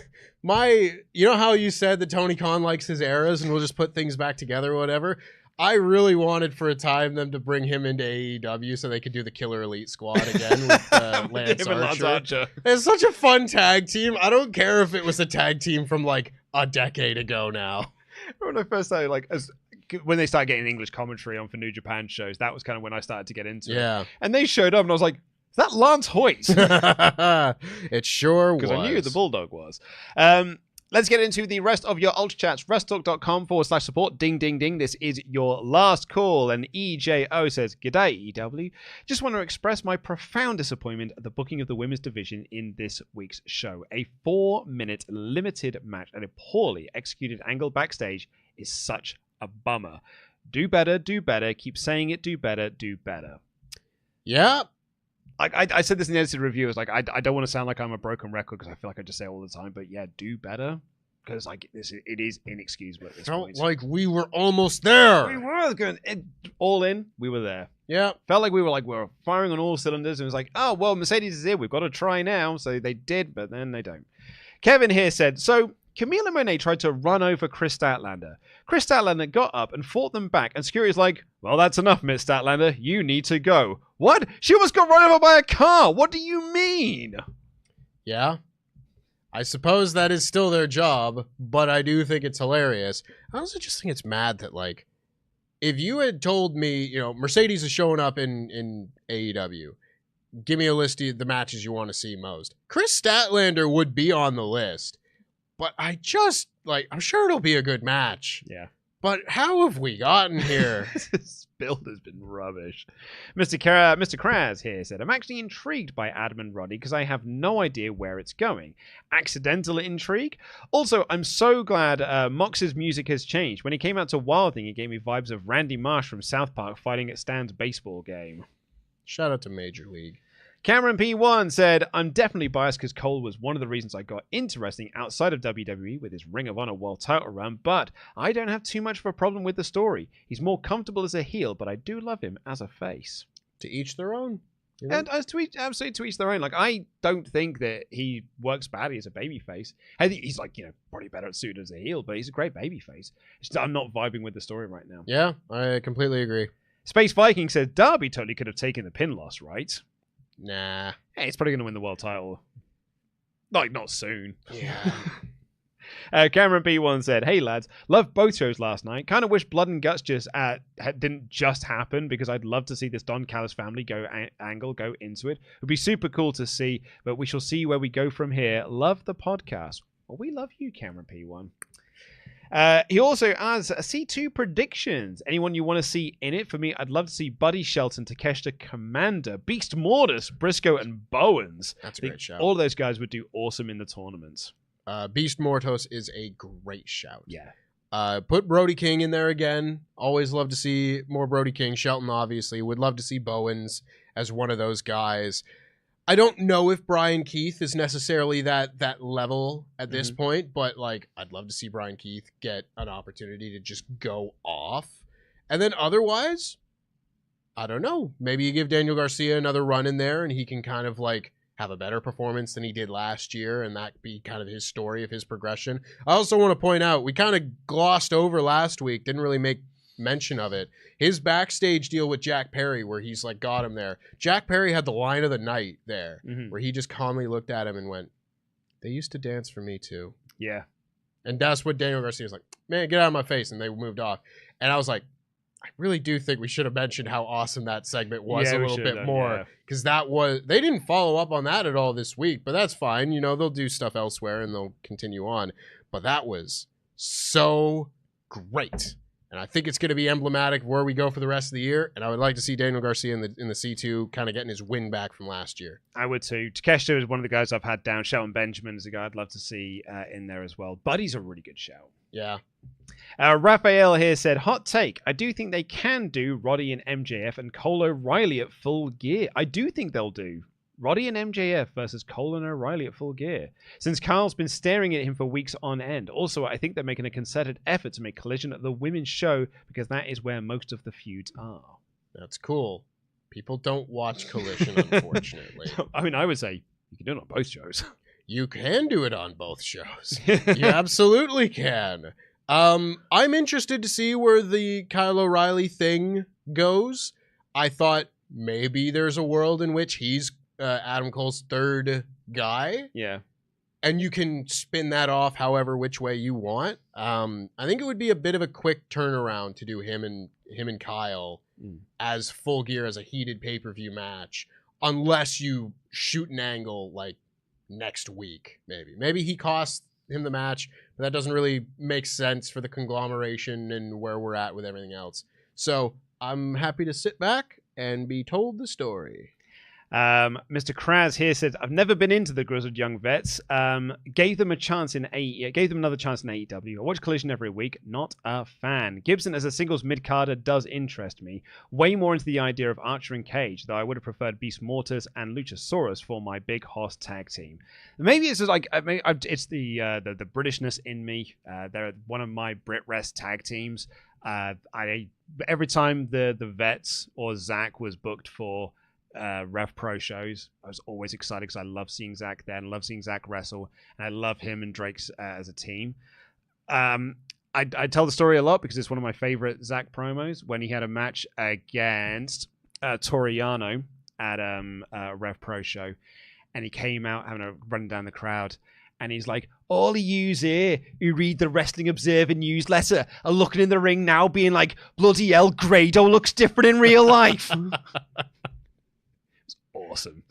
know how you said that Tony Khan likes his eras and we'll just put things back together or whatever? I really wanted for a time them to bring him into AEW so they could do the Killer Elite Squad again with Lance Archer. It's such a fun tag team. I don't care if it was a tag team from like a decade ago now. When I first started, when they started getting English commentary on for New Japan shows, that was kind of when I started to get into it. And they showed up and I was like, is that Lance Hoyt? It sure was. Because I knew the Bulldog was. Let's get into the rest of your Ultrachats. WrestleTalk.com/support. Ding, ding, ding. This is your last call. And EJO says, G'day, EW. Just want to express my profound disappointment at the booking of the women's division in this week's show. A 4-minute limited match and a poorly executed angle backstage is such a bummer. Do better, do better. Keep saying it, do better, do better. Yeah. I said this in the edited review. It's like I don't want to sound like I'm a broken record because I feel like I just say it all the time. But yeah, do better because like it is inexcusable at this point. Felt like we were almost there. We were going all in. We were there. Yeah, felt like we were firing on all cylinders. And it was like, oh well, Mercedes is here. We've got to try now. So they did, but then they don't. Kevin here said so. Kamille Mone tried to run over Kris Statlander. Kris Statlander got up and fought them back, and Security's like, well, that's enough, Miss Statlander. You need to go. What? She almost got run over by a car. What do you mean? Yeah. I suppose that is still their job, but I do think it's hilarious. I also just think it's mad that, like, if you had told me, you know, Mercedes is showing up in AEW, give me a list of the matches you want to see most. Kris Statlander would be on the list. But I just, like, I'm sure it'll be a good match. Yeah. But how have we gotten here? This build has been rubbish. Mr. Kraz here said, I'm actually intrigued by Adam and Roddy because I have no idea where it's going. Accidental intrigue? Also, I'm so glad Mox's music has changed. When he came out to Wild Thing, it gave me vibes of Randy Marsh from South Park fighting at Stan's baseball game. Shout out to Major League. Cameron P1 said, I'm definitely biased because Cole was one of the reasons I got into wrestling outside of WWE with his Ring of Honor World title run, but I don't have too much of a problem with the story. He's more comfortable as a heel, but I do love him as a face. To each their own. You know? And absolutely to each their own. Like, I don't think that he works badly as a babyface. I think he's, like, you know, probably better suited as a heel, but he's a great babyface. I'm not vibing with the story right now. Yeah, I completely agree. Space Viking said, Darby totally could have taken the pin loss, right? Nah. Hey, he's probably going to win the world title. Like, not soon. Yeah. Cameron B1 said, hey, lads, loved both shows last night. Kind of wish Blood and Guts didn't just happen because I'd love to see this Don Callis family go into it. It would be super cool to see, but we shall see where we go from here. Love the podcast. Well, we love you, Cameron P1. He also adds C2 predictions. Anyone you want to see in it? For me, I'd love to see Buddy Shelton, Takeshita, Commander, Beast Mortis, Briscoe, and Bowens. That's a great shout. All of those guys would do awesome in the tournaments. Beast Mortis is a great shout. Yeah. Put Brody King in there again. Always love to see more Brody King. Shelton, obviously. Would love to see Bowens as one of those guys. I don't know if Brian Keith is necessarily that level at this point, but like I'd love to see Brian Keith get an opportunity to just go off. And then otherwise, I don't know. Maybe you give Daniel Garcia another run in there and he can kind of like have a better performance than he did last year, and that be kind of his story of his progression. I also want to point out, we kind of glossed over last week, didn't really make mention of it. His backstage deal with Jack Perry, where he's like got him there. Jack Perry had the line of the night there, where he just calmly looked at him and went, they used to dance for me too. Yeah. And that's what Daniel Garcia was like, man, get out of my face. And they moved off. And I was like, I really do think we should have mentioned how awesome that segment was a little bit more. Because they didn't follow up on that at all this week, but that's fine. You know, they'll do stuff elsewhere and they'll continue on. But that was so great. And I think it's going to be emblematic of where we go for the rest of the year. And I would like to see Daniel Garcia in the C2 kind of getting his win back from last year. I would too. Takeshita is one of the guys I've had down. Shelton Benjamin is a guy I'd love to see in there as well. Buddy's a really good shout. Yeah. Raphael here said, hot take. I do think they can do Roddy and MJF and Cole O'Reilly at Full Gear. I do think they'll do Roddy and MJF versus Cole and O'Reilly at Full Gear, since Carl's been staring at him for weeks on end. Also, I think they're making a concerted effort to make Collision at the women's show because that is where most of the feuds are. That's cool. People don't watch Collision, unfortunately. I mean, I would say you can do it on both shows. You can do it on both shows. You absolutely can. I'm interested to see where the Kyle O'Reilly thing goes. I thought maybe there's a world in which he's Adam Cole's third guy. Yeah. And you can spin that off however which way you want. I think it would be a bit of a quick turnaround to do him and Kyle as Full Gear as a heated pay-per-view match, unless you shoot an angle like next week, maybe. Maybe he costs him the match, but that doesn't really make sense for the conglomeration and where we're at with everything else. So I'm happy to sit back and be told the story. Mr. Kraz here said, I've never been into the Grizzled Young Vets. Gave them a chance in gave them another chance in AEW. I watch Collision every week. Not a fan. Gibson as a singles mid-carder does interest me. Way more into the idea of Archer and Cage, though I would have preferred Beast Mortis and Luchasaurus for my Big Hoss tag team. Maybe it's just like it's the Britishness in me. They're one of my Brit Rest tag teams. Every time the Vets or Zach was booked for Rev Pro shows, I was always excited because I love seeing Zach there and love seeing Zach wrestle, and I love him and Drake's as a team. I tell the story a lot because it's one of my favorite Zach promos when he had a match against Toriano at a Rev Pro show, and he came out having a run down the crowd, and he's like, all of yous here who read the Wrestling Observer newsletter are looking in the ring now being like, bloody hell, Grado looks different in real life. Awesome.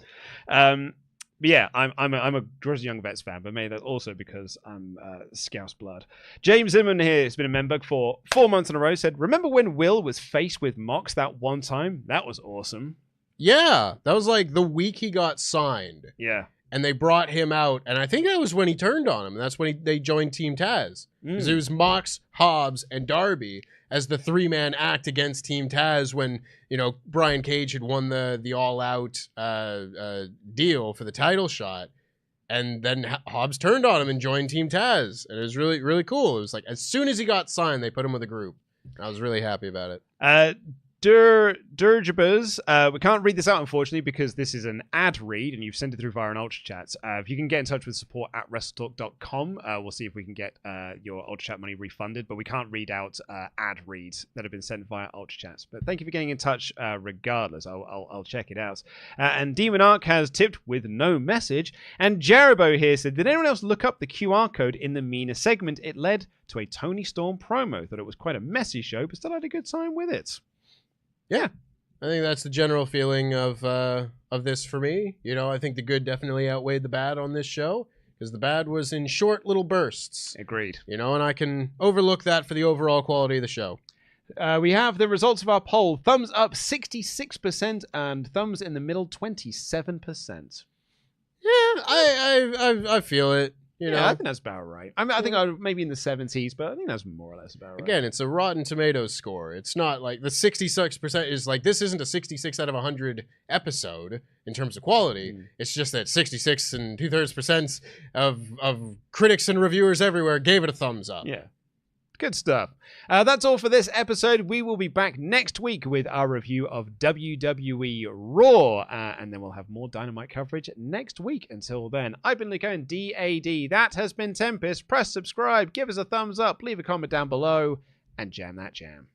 But yeah, I'm a Grizzled Young Vets fan, but maybe that's also because I'm Scouse blood. James Zimmerman here has been a member for 4 months in a row. Said, remember when Will was faced with Mox that one time? That was awesome. Yeah, that was like the week he got signed. Yeah. And they brought him out, and I think that was when he turned on him. That's when they joined Team Taz. Because it was Mox, Hobbs, and Darby as the three-man act against Team Taz when, Brian Cage had won the all-out deal for the title shot. And then Hobbs turned on him and joined Team Taz. And it was really, really cool. It was like, as soon as he got signed, they put him with a group. I was really happy about it. Dirgebers, we can't read this out, unfortunately, because this is an ad read, and you've sent it through via an Ultrachats. If you can get in touch with support at WrestleTalk.com, we'll see if we can get your Ultrachat money refunded, but we can't read out ad reads that have been sent via Ultrachats. But thank you for getting in touch regardless. I'll check it out. And Demon Arc has tipped with no message, and Jeribo here said, did anyone else look up the QR code in the Mina segment? It led to a Tony Storm promo. Thought it was quite a messy show, but still had a good time with it. Yeah, I think that's the general feeling of this for me. I think the good definitely outweighed the bad on this show because the bad was in short little bursts. Agreed. And I can overlook that for the overall quality of the show. We have the results of our poll. Thumbs up 66% and thumbs in the middle 27%. Yeah, I feel it. Yeah, I think that's about right. I mean, I think I maybe in the 70s, but I think that's more or less about right. Again, it's a Rotten Tomatoes score. It's not like the 66% is like, this isn't a 66 out of 100 episode in terms of quality. It's just that 66 and 2/3% of critics and reviewers everywhere gave it a thumbs up. Yeah. Good stuff. That's all for this episode. We will be back next week with our review of WWE Raw, and then we'll have more Dynamite coverage next week. Until then, I've been Luke DAD. That has been Tempest. Press subscribe, give us a thumbs up, leave a comment down below, and jam that jam.